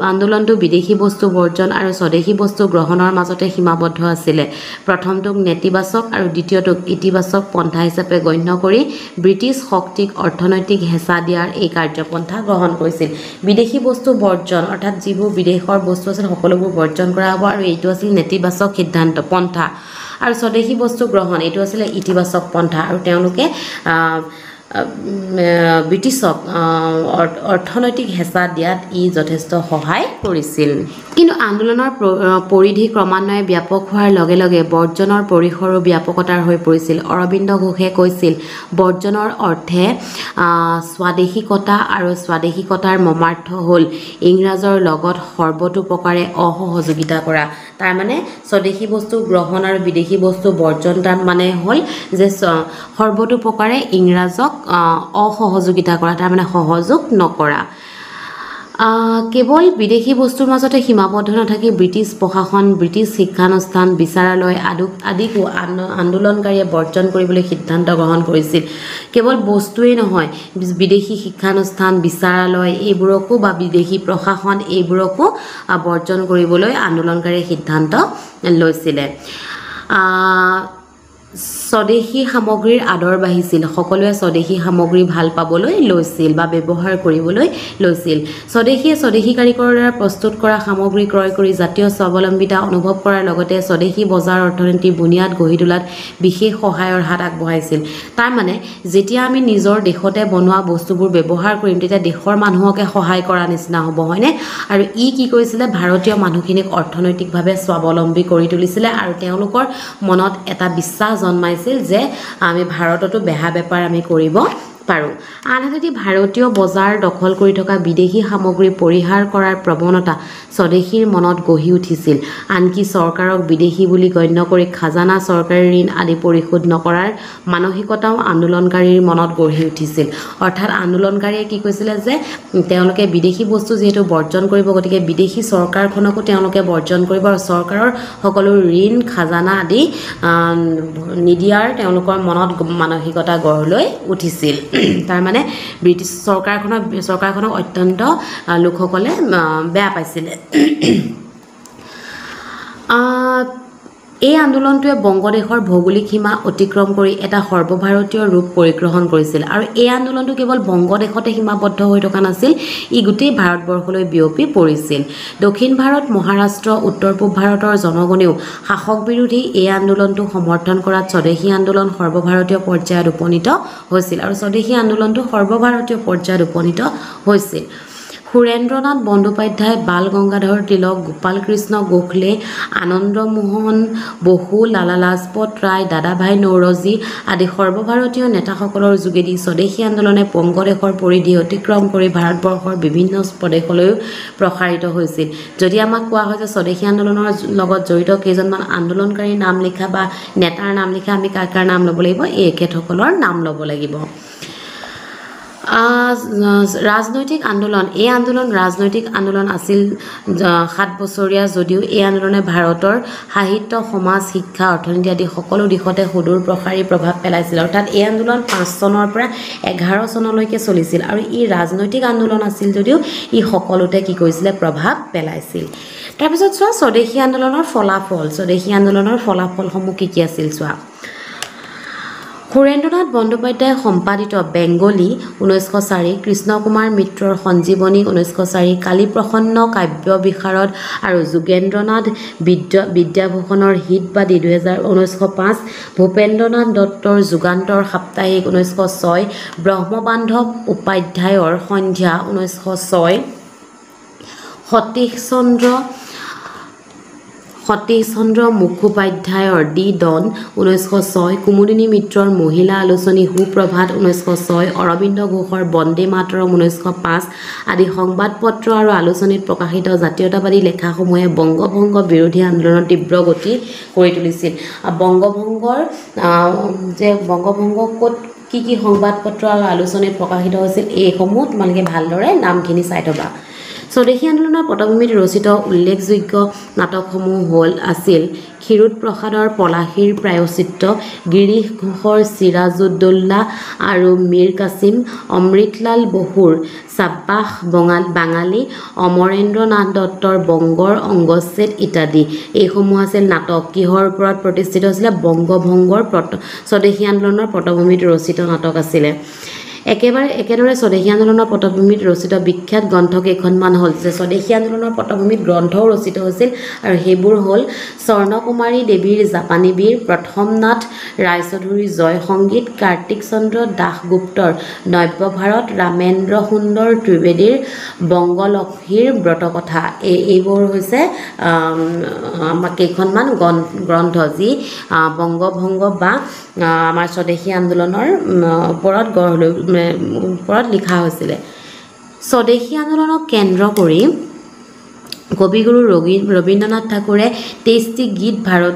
আন্দোলনটো বিদেশী বস্তু বৰ্জন আৰু স্বদেশী বস্তু গ্ৰহণৰ মাজতে সীমাবদ্ধ আছিলে। প্ৰথমটোক নেতিবাচক আৰু দ্বিতীয়টোক ইতিবাচক পন্থা হিচাপে গণ্য কৰি ব্ৰিটিছ শক্তিক অৰ্থনৈতিক হেঁচা দিয়াৰ এই কাৰ্যপন্থা গ্ৰহণ কৰিছিল। বিদেশী বস্তু বৰ্জন অৰ্থাৎ যিবোৰ বিদেশৰ বস্তু আছিল সকলোবোৰ বৰ্জন কৰা হ'ব আৰু এইটো আছিল নেতিবাচক সিদ্ধান্ত পন্থা। আৰু স্বদেশী বস্তু গ্ৰহণ এইটো আছিলে ইতিবাচক পন্থা। আৰু তেওঁলোকে ব্ৰিটিছক অৰ্থনৈতিক হেঁচা দিয়াত ই যথেষ্ট সহায় কৰিছিল। কিন্তু আন্দোলনৰ পৰিধি ক্ৰমান্বয়ে ব্যাপক হোৱাৰ লগে লগে বৰ্জনৰ পৰিসৰো ব্যাপকতাৰ হৈ পৰিছিল। অৰবিন্দ ঘোষে কৈছিল বৰ্জনৰ অৰ্থে স্বাদেশিকতা আৰু স্বাদেশিকতাৰ মৰ্মাৰ্থ হ'ল ইংৰাজৰ লগত সৰ্বতোপ্ৰকাৰে অসহযোগিতা কৰা। তাৰমানে স্বদেশী বস্তু গ্ৰহণ আৰু বিদেশী বস্তু বৰ্জন তাৰ মানে হ'ল যে সৰ্বতোপ্ৰকাৰে ইংৰাজক অসহযোগিতা কৰা, তাৰমানে সহযোগ নকৰা। কেৱল বিদেশী বস্তুৰ মাজতে সীমাবদ্ধ নাথাকি ব্ৰিটিছ প্ৰশাসন ব্ৰিটিছ শিক্ষানুষ্ঠান বিচাৰালয় আদিকো আন্দোলনকাৰীয়ে বৰ্জন কৰিবলৈ সিদ্ধান্ত গ্ৰহণ কৰিছিল। কেৱল বস্তুৱেই নহয়, বিদেশী শিক্ষানুষ্ঠান বিচাৰালয় এইবোৰকো বা বিদেশী প্ৰশাসন এইবোৰকো বৰ্জন কৰিবলৈ আন্দোলনকাৰীয়ে সিদ্ধান্ত লৈছিলে। স্বদেশী সামগ্ৰীৰ আদৰ বাঢ়িছিল। সকলোৱে স্বদেশী সামগ্ৰী ভাল পাবলৈ লৈছিল বা ব্যৱহাৰ কৰিবলৈ লৈছিল। স্বদেশী কাৰিকৰৰ দ্বাৰা প্ৰস্তুত কৰা সামগ্ৰী ক্ৰয় কৰি জাতীয় স্বাৱলম্বিতা অনুভৱ কৰাৰ লগতে স্বদেশী বজাৰ অৰ্থনীতিৰ বুনিয়াদ গঢ়ি তোলাত বিশেষ সহায়ৰ হাত আগবঢ়াইছিল। তাৰমানে যেতিয়া আমি নিজৰ দেশতে বনোৱা বস্তুবোৰ ব্যৱহাৰ কৰিম তেতিয়া দেশৰ মানুহকে সহায় কৰা নিচিনা হ'ব, হয়নে? আৰু ই কি কৰিছিলে? ভাৰতীয় মানুহখিনিক অৰ্থনৈতিকভাৱে স্বাৱলম্বী কৰি তুলিছিলে আৰু তেওঁলোকৰ মনত এটা বিশ্বাস জন্মাইছিল যে আমি ভাৰততো বেহা বেপাৰ আমি কৰিব পাৰোঁ। আনহাতে ভাৰতীয় বজাৰ দখল কৰি থকা বিদেশী সামগ্ৰী পৰিহাৰ কৰাৰ প্ৰৱণতা স্বদেশীৰ মনত গঢ়ি উঠিছিল। আনকি চৰকাৰক বিদেশী বুলি গণ্য কৰি খাজানা চৰকাৰী ঋণ আদি পৰিশোধ নকৰাৰ মানসিকতাও আন্দোলনকাৰীৰ মনত গঢ়ি উঠিছিল। অৰ্থাৎ আন্দোলনকাৰীয়ে কি কৈছিলে যে তেওঁলোকে বিদেশী বস্তু যিহেতু বৰ্জন কৰিব গতিকে বিদেশী চৰকাৰখনকো তেওঁলোকে বৰ্জন কৰিব আৰু চৰকাৰৰ সকলো ঋণ খাজানা আদি নিদিয়াৰ তেওঁলোকৰ মনত মানসিকতা গঢ় লৈ উঠিছিল। তাৰমানে ব্ৰিটিছ চৰকাৰখনক অত্যন্ত লোকসকলে বেয়া পাইছিলে। এই আন্দোলনটোৱে বংগদেশৰ ভৌগোলিক সীমা অতিক্ৰম কৰি এটা সৰ্বভাৰতীয় ৰূপ পৰিগ্ৰহণ কৰিছিল। আৰু এই আন্দোলনটো কেৱল বংগদেশতে সীমাবদ্ধ হৈ থকা নাছিল, ই গোটেই ভাৰতবৰ্ষলৈ বিয়পি পৰিছিল। দক্ষিণ ভাৰত মহাৰাষ্ট্ৰ উত্তৰ পূব ভাৰতৰ জনগণেও শাসক বিৰোধী এই আন্দোলনটো সমৰ্থন কৰাত স্বদেশী আন্দোলন সৰ্বভাৰতীয় পৰ্যায়ত উপনীত হৈছিল। আৰু স্বদেশী আন্দোলনটো সৰ্বভাৰতীয় পৰ্যায়ত উপনীত হৈছিল। সুৰেন্দ্ৰনাথ বন্দ্যোপাধ্যায় বাল গংগাধৰ তিলক গোপাল কৃষ্ণ গোখলে আনন্দমোহন বসু লালা লাজপত ৰায় দাদাভাই নৌৰোজী আদি সৰ্বভাৰতীয় নেতাসকলৰ যোগেদি স্বদেশী আন্দোলনে বংগদেশৰ পৰিধি অতিক্ৰম কৰি ভাৰতবৰ্ষৰ বিভিন্ন প্ৰদেশলৈও প্ৰসাৰিত হৈছিল। যদি আমাক কোৱা হয় যে স্বদেশী আন্দোলনৰ লগত জড়িত কেইজনমান আন্দোলনকাৰীৰ নাম লিখা বা নেতাৰ নাম লিখা, আমি কাৰ কাৰ নাম ল'ব লাগিব? এখেতসকলৰ নাম ল'ব লাগিব। ৰাজনৈতিক আন্দোলন এই আন্দোলন ৰাজনৈতিক আন্দোলন আছিল 7 বছৰীয়া যদিও এই আন্দোলনে ভাৰতৰ সাহিত্য সমাজ শিক্ষা অৰ্থনীতি আদি সকলো দিশতে সুদূৰ প্ৰসাৰী প্ৰভাৱ পেলাইছিল। অৰ্থাৎ এই আন্দোলন 5 চনৰ পৰা 11 চনলৈকে চলিছিল আৰু ই ৰাজনৈতিক আন্দোলন আছিল যদিও ই সকলোতে কি কৰিছিলে? প্ৰভাৱ পেলাইছিল। তাৰপিছত চোৱা স্বদেশী আন্দোলনৰ ফলাফলসমূহ কি কি আছিল চোৱা। সুৰেন্দ্ৰনাথ বন্দ্যোপাধ্যায় সম্পাদিত বেংগলী 1904, কৃষ্ণ কুমাৰ মিত্ৰৰ সঞ্জীৱনী 1904, কালীপ্ৰসন্ন কাব্য বিশাৰদ আৰু যোগেন্দ্ৰনাথ বিদ্যাভূষণৰ হিতবাদী 1905, ভূপেন্দ্ৰনাথ দত্তৰ যুগান্তৰ সাপ্তাহিক 1906, ব্ৰহ্মবান্ধৱ উপাধ্যায়ৰ সন্ধ্যা 1906, সতীশ চন্দ্ৰ মুখোপাধ্যায়ৰ দি ডন 1906, কুমুদিনী মিত্ৰৰ মহিলা আলোচনী সুপ্ৰভাত 1906, অৰবিন্দ ঘোষৰ বন্দে মাতৰম 1905 আদি সংবাদপত্ৰ আৰু আলোচনীত প্ৰকাশিত জাতীয়তাবাদী লেখাসমূহে বংগভংগ বিৰোধী আন্দোলনৰ তীব্ৰ গতি কৰি তুলিছিল। বংগভংগ ক'ত কি সংবাদপত্ৰ আৰু আলোচনীত প্ৰকাশিত হৈছিল এইসমূহ তোমালোকে ভালদৰে নামখিনি চাই থবা। স্বদেশী আন্দোলনৰ পটভূমিত ৰচিত উল্লেখযোগ্য নাটকসমূহ আছিল ক্ষীৰোদ প্ৰসাদৰ পলাশীৰ প্ৰায়শ্চিত্ত, গিৰীশ ঘোষৰ চিৰাজউদ্দৌলা আৰু মীৰ কাছিম, অমৃতলাল বসুৰ চাব্বাস বাঙালী, অমৰেন্দ্ৰ নাথ দত্তৰ বংগৰ অংগচ্ছেদ ইত্যাদি। এইসমূহ আছিল নাটক। কিহৰ ওপৰত প্ৰতিষ্ঠিত হৈছিলে? বংগভংগৰ স্বদেশী আন্দোলনৰ পটভূমিত ৰচিত নাটক আছিলে। একেদৰে স্বদেশী আন্দোলনৰ পটভূমিত ৰচিত বিখ্যাত গ্ৰন্থ কেইখনমান হ'ল যে স্বদেশী আন্দোলনৰ পটভূমিত গ্ৰন্থও ৰচিত হৈছিল আৰু সেইবোৰ হ'ল স্বৰ্ণকুমাৰী দেৱীৰ জাপানী বীৰ, প্ৰথমনাথ ৰায়চৌধুৰীৰ জয় সংগীত, কাৰ্তিক চন্দ্ৰ দাসগুপ্তৰ নব্য ভাৰত, ৰামেন্দ্ৰ সুন্দৰ ত্ৰিবেদীৰ বংগলক্ষ্মীৰ ব্ৰতকথা। এইবোৰ হৈছে কেইখনমান গ্ৰন্থ যি বংগভংগ বা আমাৰ স্বদেশী আন্দোলনৰ ওপৰত লিখা হৈছিলে। স্বদেশী আন্দোলনক কেন্দ্ৰ কৰি কবিগুৰু ৰবীন্দ্ৰনাথ ঠাকুৰে 23টি গীত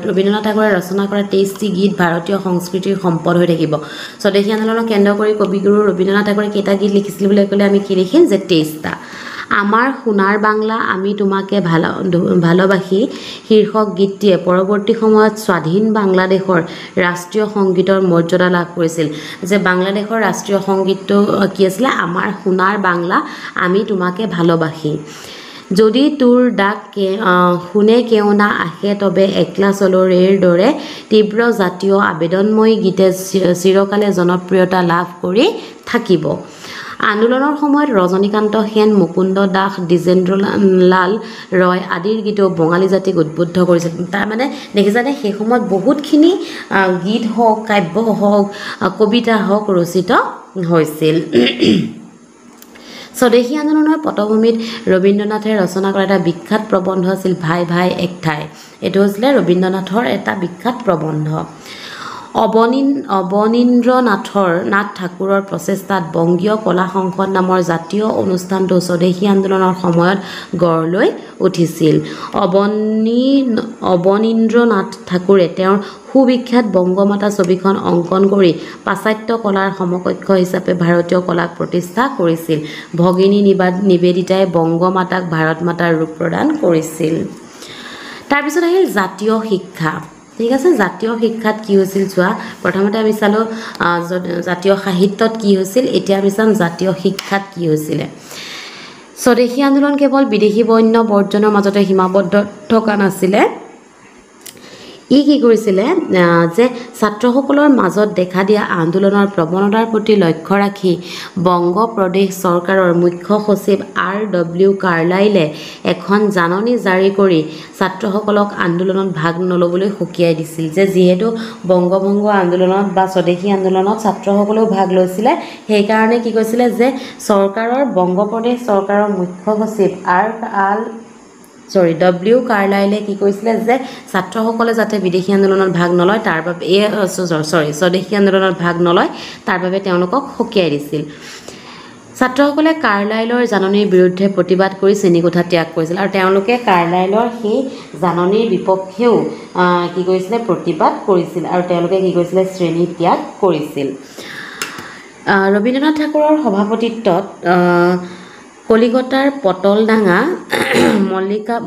ৰবীন্দ্ৰনাথ ঠাকুৰে ৰচনা কৰা 23টি গীত ভাৰতীয় সংস্কৃতিৰ সম্পদ হৈ থাকিব। স্বদেশী আন্দোলনক কেন্দ্ৰ কৰি কবিগুৰু ৰবীন্দ্ৰনাথ ঠাকুৰে কেইটা গীত লিখিছিল বুলি ক'লে আমি কি লিখিম যে 23টা। আমাৰ সোণাৰ বাংলা আমি তোমাকে ভালোবাসি শীৰ্ষক গীতটিয়ে পৰৱৰ্তী সময়ত স্বাধীন বাংলাদেশৰ ৰাষ্ট্ৰীয় সংগীতৰ মৰ্যাদা লাভ কৰিছিল। যে বাংলাদেশৰ ৰাষ্ট্ৰীয় সংগীতটো কি আছিলে? আমাৰ সোণাৰ বাংলা আমি তোমাকে ভালোবাসি। যদি তোৰ ডাক শুনে কেও না আহে তবে একলা চলৰেৰ দৰে তীব্ৰ জাতীয় আবেদনময়ী গীতে চিৰকালে জনপ্ৰিয়তা লাভ কৰি থাকিব। আন্দোলনৰ সময়ত ৰজনীকান্ত সেন, মুকুন্দ দাস, দ্বিজেন্দ্ৰলাল ৰয় আদিৰ গীতেও বঙালী জাতিক উদ্বুদ্ধ কৰিছিল। তাৰমানে দেখিছানে সেই সময়ত বহুতখিনি গীত হওক, কাব্য হওক, কবিতা হওক ৰচিত হৈছিল। স্বদেশী আন্দোলনৰ পটভূমিত ৰবীন্দ্ৰনাথে ৰচনা কৰা এটা বিখ্যাত প্ৰবন্ধ আছিল ভাই ভাই এক ঠাই। এইটো হৈছিলে ৰবীন্দ্ৰনাথৰ এটা বিখ্যাত প্ৰবন্ধ। অৱনীন্দ্ৰনাথ ঠাকুৰৰ প্ৰচেষ্টাত বংগীয় কলা সংসদ নামৰ জাতীয় অনুষ্ঠানটো স্বদেশী আন্দোলনৰ সময়ত গঢ় লৈ উঠিছিল। অৱনীন্দ্ৰনাথ ঠাকুৰে তেওঁৰ সুবিখ্যাত বংগমাতা ছবিখন অংকন কৰি পাশ্চাত্য কলাৰ সমকক্ষ হিচাপে ভাৰতীয় কলাক প্ৰতিষ্ঠা কৰিছিল। ভগিনী নিবেদিতাই বংগমাতাক ভাৰত মাতাৰ ৰূপ প্ৰদান কৰিছিল। তাৰপিছত আহিল জাতীয় শিক্ষা। ঠিক আছে, জাতীয় শিক্ষাত কি হৈছিল চোৱা। প্ৰথমতে আমি চালোঁ জাতীয় সাহিত্যত কি হৈছিল, এতিয়া আমি চাম জাতীয় শিক্ষাত কি হৈছিলে। স্বদেশী আন্দোলন কেৱল বিদেশী বন্য বৰ্জনৰ মাজতে সীমাবদ্ধ থকা নাছিলে। ই কি কৰিছিলে যে ছাত্ৰসকলৰ মাজত দেখা দিয়া আন্দোলনৰ প্ৰৱণতাৰ প্ৰতি লক্ষ্য ৰাখি বংগ প্ৰদেশ চৰকাৰৰ মুখ্য সচিব R.W. কাৰ্লাইলে এখন জাননী জাৰি কৰি ছাত্ৰসকলক আন্দোলনত ভাগ নল'বলৈ সকীয়াই দিছিল। যে যিহেতু বংগভংগ আন্দোলনত বা স্বদেশী আন্দোলনত ছাত্ৰসকলেও ভাগ লৈছিলে, সেইকাৰণে কি কৈছিলে যে বংগ প্ৰদেশ চৰকাৰৰ মুখ্য সচিব W. কাৰ্লাইলে কি কৈছিলে যে ছাত্ৰসকলে যাতে বিদেশী আন্দোলনত ভাগ নলয় তাৰ বাবে স্বদেশী আন্দোলনত ভাগ নলয় তাৰ বাবে তেওঁলোকক সকীয়াই দিছিল। ছাত্ৰসকলে কাৰ্লাইলৰ জাননীৰ বিৰুদ্ধে প্ৰতিবাদ কৰি শ্ৰেণীকোঠা ত্যাগ কৰিছিল আৰু তেওঁলোকে কাৰ্লাইলৰ সেই জাননীৰ বিপক্ষেও কি কৰিছিলে প্ৰতিবাদ কৰিছিল আৰু তেওঁলোকে কি কৰিছিলে শ্ৰেণী ত্যাগ কৰিছিল। ৰবীন্দ্ৰনাথ ঠাকুৰৰ সভাপতিত্বত কলিকতাৰ পটলডাঙা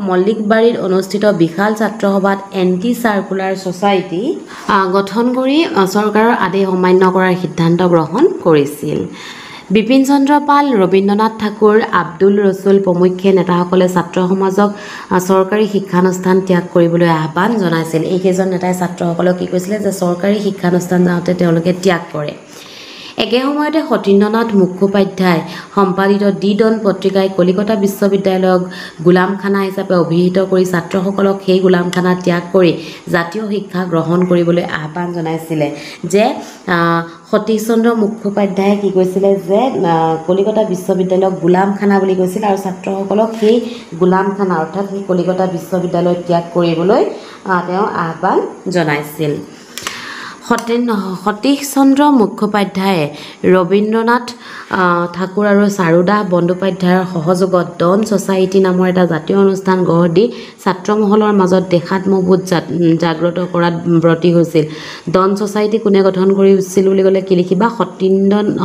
মল্লিকবাৰীত অনুষ্ঠিত বিশাল ছাত্ৰসভাত এণ্টি চাৰ্কুলাৰ ছ'চাইটি গঠন কৰি চৰকাৰৰ আদেশ অমান্য কৰাৰ সিদ্ধান্ত গ্ৰহণ কৰিছিল। বিপিন চন্দ্ৰ পাল, ৰবীন্দ্ৰনাথ ঠাকুৰ, আব্দুল ৰছুল প্ৰমুখ্যে নেতাসকলে ছাত্ৰ সমাজক চৰকাৰী শিক্ষানুষ্ঠান ত্যাগ কৰিবলৈ আহ্বান জনাইছিল। এইকেইজন নেতাই ছাত্ৰসকলক কি কৈছিলে যে চৰকাৰী শিক্ষানুষ্ঠান যাওঁতে তেওঁলোকে ত্যাগ কৰে। একে সময়তে সতীন্দ্ৰনাথ মুখোপাধ্যায় সম্পাদিত ডন পত্ৰিকাই কলিকতা বিশ্ববিদ্যালয়ক গোলামখানা হিচাপে অভিহিত কৰি ছাত্ৰসকলক সেই গোলামখানা ত্যাগ কৰি জাতীয় শিক্ষা গ্ৰহণ কৰিবলৈ আহ্বান জনাইছিলে। যে সতীশ চন্দ্ৰ মুখোপাধ্যায়ে কি কৈছিলে যে কলিকতা বিশ্ববিদ্যালয়ক গোলামখানা বুলি কৈছিল আৰু ছাত্ৰসকলক সেই গোলামখানা অৰ্থাৎ সেই কলিকতা বিশ্ববিদ্যালয় ত্যাগ কৰিবলৈ তেওঁ আহ্বান জনাইছিল। সতীশ চন্দ্ৰ মুখোপাধ্যায়ে ৰবীন্দ্ৰনাথ ঠাকুৰ আৰু চাৰুদাস বন্দ্যোপাধ্যায়ৰ সহযোগত ডন ছ'চাইটি নামৰ এটা জাতীয় অনুষ্ঠান গঢ় দি ছাত্ৰমহলৰ মাজত দেশাত্মবোধ জাগ্ৰত কৰাত ব্ৰতী হৈছিল। ডন ছ'চাইটি কোনে গঠন কৰিছিল বুলি ক'লে কি লিখিবা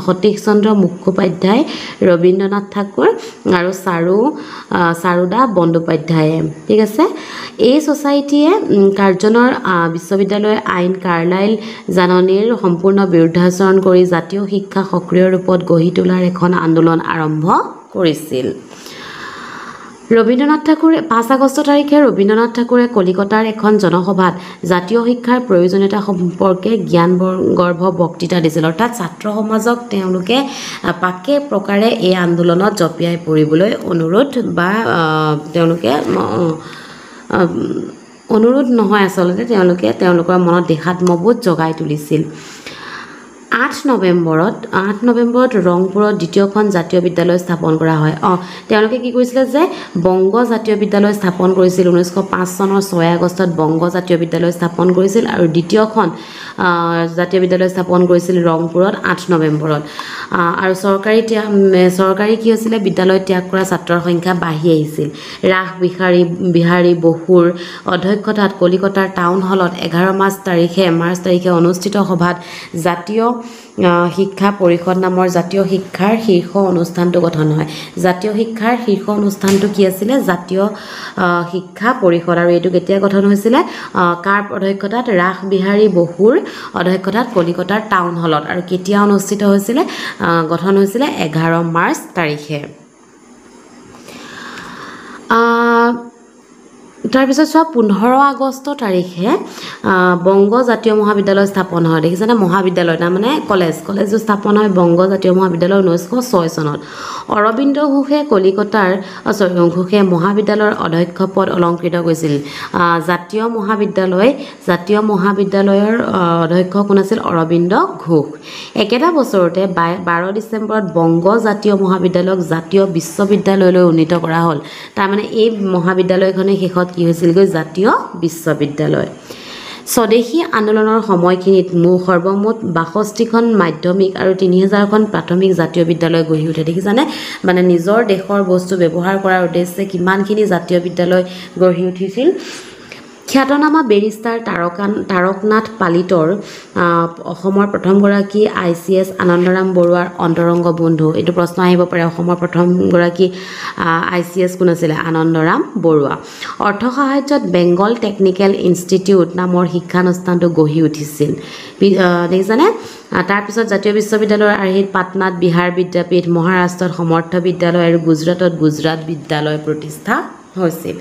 সতীশ চন্দ্ৰ মুখোপাধ্যায়, ৰবীন্দ্ৰনাথ ঠাকুৰ আৰু চাৰুদাস বন্দ্যোপাধ্যায়ে। ঠিক আছে। এই ছ'চাইটিয়ে কাৰ্জনৰ বিশ্ববিদ্যালয় আইন কাৰ্লাইল জাননীৰ সম্পূৰ্ণ বিৰুদ্ধাচৰণ কৰি জাতীয় শিক্ষা সক্ৰিয় ৰূপত গঢ়ি তোলাৰ এখন আন্দোলন আৰম্ভ কৰিছিল। 5 আগষ্ট তাৰিখে ৰবীন্দ্ৰনাথ ঠাকুৰে কলিকতাৰ এখন জনসভাত জাতীয় শিক্ষাৰ প্ৰয়োজনীয়তা সম্পৰ্কে জ্ঞানগৰ্ভ বক্তৃতা দিছিল। অৰ্থাৎ ছাত্ৰ সমাজক তেওঁলোকে পাকে প্ৰকাৰে এই আন্দোলনত জঁপিয়াই পৰিবলৈ অনুৰোধ নহয় আচলতে তেওঁলোকে তেওঁলোকৰ মনত দেশাত্মবোধ জগাই তুলিছিল। 8 নৱেম্বৰত ৰংপুৰত দ্বিতীয়খন জাতীয় বিদ্যালয় স্থাপন কৰা হয়। তেওঁলোকে কি কৰিছিলে যে বংগ জাতীয় বিদ্যালয় স্থাপন কৰিছিল। 1905 চনৰ 6 আগষ্টত বংগ জাতীয় বিদ্যালয় স্থাপন কৰিছিল আৰু দ্বিতীয়খন জাতীয় বিদ্যালয় স্থাপন কৰিছিল ৰংপুৰত 8 নৱেম্বৰত। আৰু চৰকাৰী কি হৈছিলে বিদ্যালয় ত্যাগ কৰা ছাত্ৰৰ সংখ্যা বাঢ়ি আহিছিল। ৰাস বিহাৰী বসুৰ অধ্যক্ষতাত কলিকতাৰ টাউন হলত 11 মাৰ্চ তাৰিখে অনুষ্ঠিত সভাত জাতীয় শিক্ষা পৰিষদ নামৰ জাতীয় শিক্ষাৰ শীৰ্ষ অনুষ্ঠানটো গঠন হয়। জাতীয় শিক্ষাৰ শীৰ্ষ অনুষ্ঠানটো কি আছিলে? জাতীয় শিক্ষা পৰিষদ। আৰু এইটো কেতিয়া গঠন হৈছিলে? কাৰ অধ্যক্ষতাত? ৰাস বিহাৰী বসুৰ অধ্যক্ষতাত কলিকতাৰ টাউন হলত। আৰু কেতিয়া অনুষ্ঠিত হৈছিলে? গঠন হৈছিলে 11 মাৰ্চ তাৰিখে। তাৰপিছত 15 আগষ্ট তাৰিখে বংগ জাতীয় মহাবিদ্যালয় স্থাপন হয়। দেখিছেনে? মহাবিদ্যালয় তাৰমানে কলেজো স্থাপন হয় বংগ জাতীয় মহাবিদ্যালয় 1906 চনত। অৰবিন্দ ঘোষে ঘোষে মহাবিদ্যালয়ৰ অধ্যক্ষ পদ অলংকৃত কৰিছিল। জাতীয় মহাবিদ্যালয়ৰ অধ্যক্ষ কোন আছিল? অৰবিন্দ ঘোষ। একেটা বছৰতে 12 ডিচেম্বৰত বংগ জাতীয় মহাবিদ্যালয়ক জাতীয় বিশ্ববিদ্যালয়লৈ উন্নীত কৰা হ'ল। তাৰমানে এই মহাবিদ্যালয়খনে শেষত কি হৈছিলগৈ? জাতীয় বিশ্ববিদ্যালয়। স্বদেশী আন্দোলনৰ সময়খিনিত সৰ্বমুঠ 62খন মাধ্যমিক আৰু 3000খন প্ৰাথমিক জাতীয় বিদ্যালয় গঢ়ি উঠে। দেখিছানে? মানে নিজৰ দেশৰ বস্তু ব্যৱহাৰ কৰাৰ উদ্দেশ্যে কিমানখিনি জাতীয় বিদ্যালয় গঢ়ি উঠিছিল। খ্যাতনামা বেৰিষ্টাৰ তাৰকনাথ পালিতৰ অসমৰ প্ৰথমগৰাকী ICS আনন্দৰাম বৰুৱাৰ অন্তৰংগ বন্ধু। এইটো প্ৰশ্ন আহিব পাৰে, অসমৰ প্ৰথমগৰাকী ICS কোন আছিলে? আনন্দৰাম বৰুৱা। অৰ্থ সাহায্যত বেংগল টেকনিকেল ইনষ্টিটিউট নামৰ শিক্ষানুষ্ঠানটো গঢ়ি উঠিছিল। দেখিছানে? তাৰপিছত জাতীয় বিশ্ববিদ্যালয়ৰ আৰ্হিত পাটনাত বিহাৰ বিদ্যাপীঠ, মহাৰাষ্ট্ৰত সমৰ্থ বিদ্যালয় আৰু গুজৰাটত গুজৰাট বিদ্যালয় প্ৰতিষ্ঠা হৈছিল।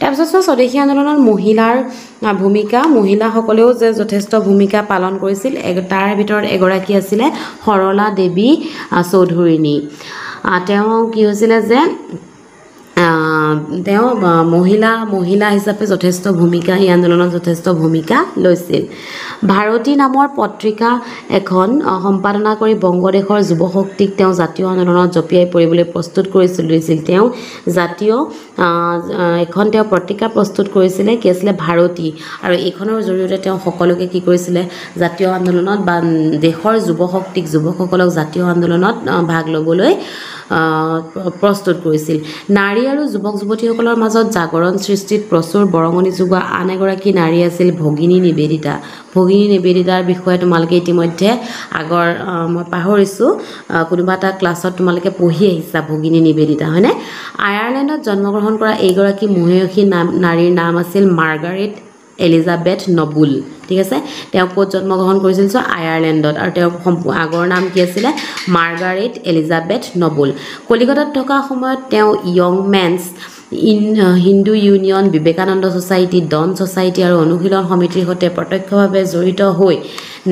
তাৰপিছত স্বদেশী আন্দোলনত মহিলাসকলেও যে যথেষ্ট ভূমিকা পালন কৰিছিল। তাৰ ভিতৰত এগৰাকী আছিলে সৰলা দেৱী চৌধুৰীণী। তেওঁ কি হৈছিলে যে তেওঁ মহিলা হিচাপে যথেষ্ট ভূমিকা এই আন্দোলনত যথেষ্ট ভূমিকা লৈছিল। ভাৰতী নামৰ পত্ৰিকা এখন সম্পাদনা কৰি বংগদেশৰ যুৱশক্তিক তেওঁ জাতীয় আন্দোলনত জঁপিয়াই পৰিবলৈ প্ৰস্তুত কৰিছিল। তেওঁ পত্ৰিকা প্ৰস্তুত কৰিছিলে, কি আছিলে? ভাৰতী। আৰু এইখনৰ জৰিয়তে তেওঁ সকলোকে কি কৰিছিলে? জাতীয় আন্দোলনত বা দেশৰ যুৱকসকলক জাতীয় আন্দোলনত ভাগ ল'বলৈ প্ৰস্তুত কৰিছিল। নাৰী আৰু যুৱক যুৱতীসকলৰ মাজত জাগৰণ সৃষ্টিত প্ৰচুৰ বৰঙণি যোগোৱা আন এগৰাকী নাৰী আছিল ভগিনী নিবেদিতা। ভগিনী নিবেদিতাৰ বিষয়ে তোমালোকে ইতিমধ্যে মই পাহৰিছোঁ, কোনোবা এটা ক্লাছত তোমালোকে পঢ়ি আহিছা ভগিনী নিবেদিতা, হয়নে? আয়াৰলেণ্ডত জন্মগ্ৰহণ কৰা এইগৰাকী মহিয়সী নাৰীৰ নাম আছিল মাৰ্গাৰেট এলিজাবেথ নবুল ঠিক আছে তেওঁ ক'ত জন্মগ্ৰহণ কৰিছিল চ আয়াৰলেণ্ডত আৰু তেওঁৰ আগৰ নাম কি আছিল মাৰ্গাৰেট এলিজাবেথ নবুল কলিকতাত থকা সময়ত তেওঁ young men's Hindu union Vivekananda society Dawn society আৰু অনুশীলন সমিতিৰ সৈতে প্ৰত্যক্ষভাৱে জড়িত হৈ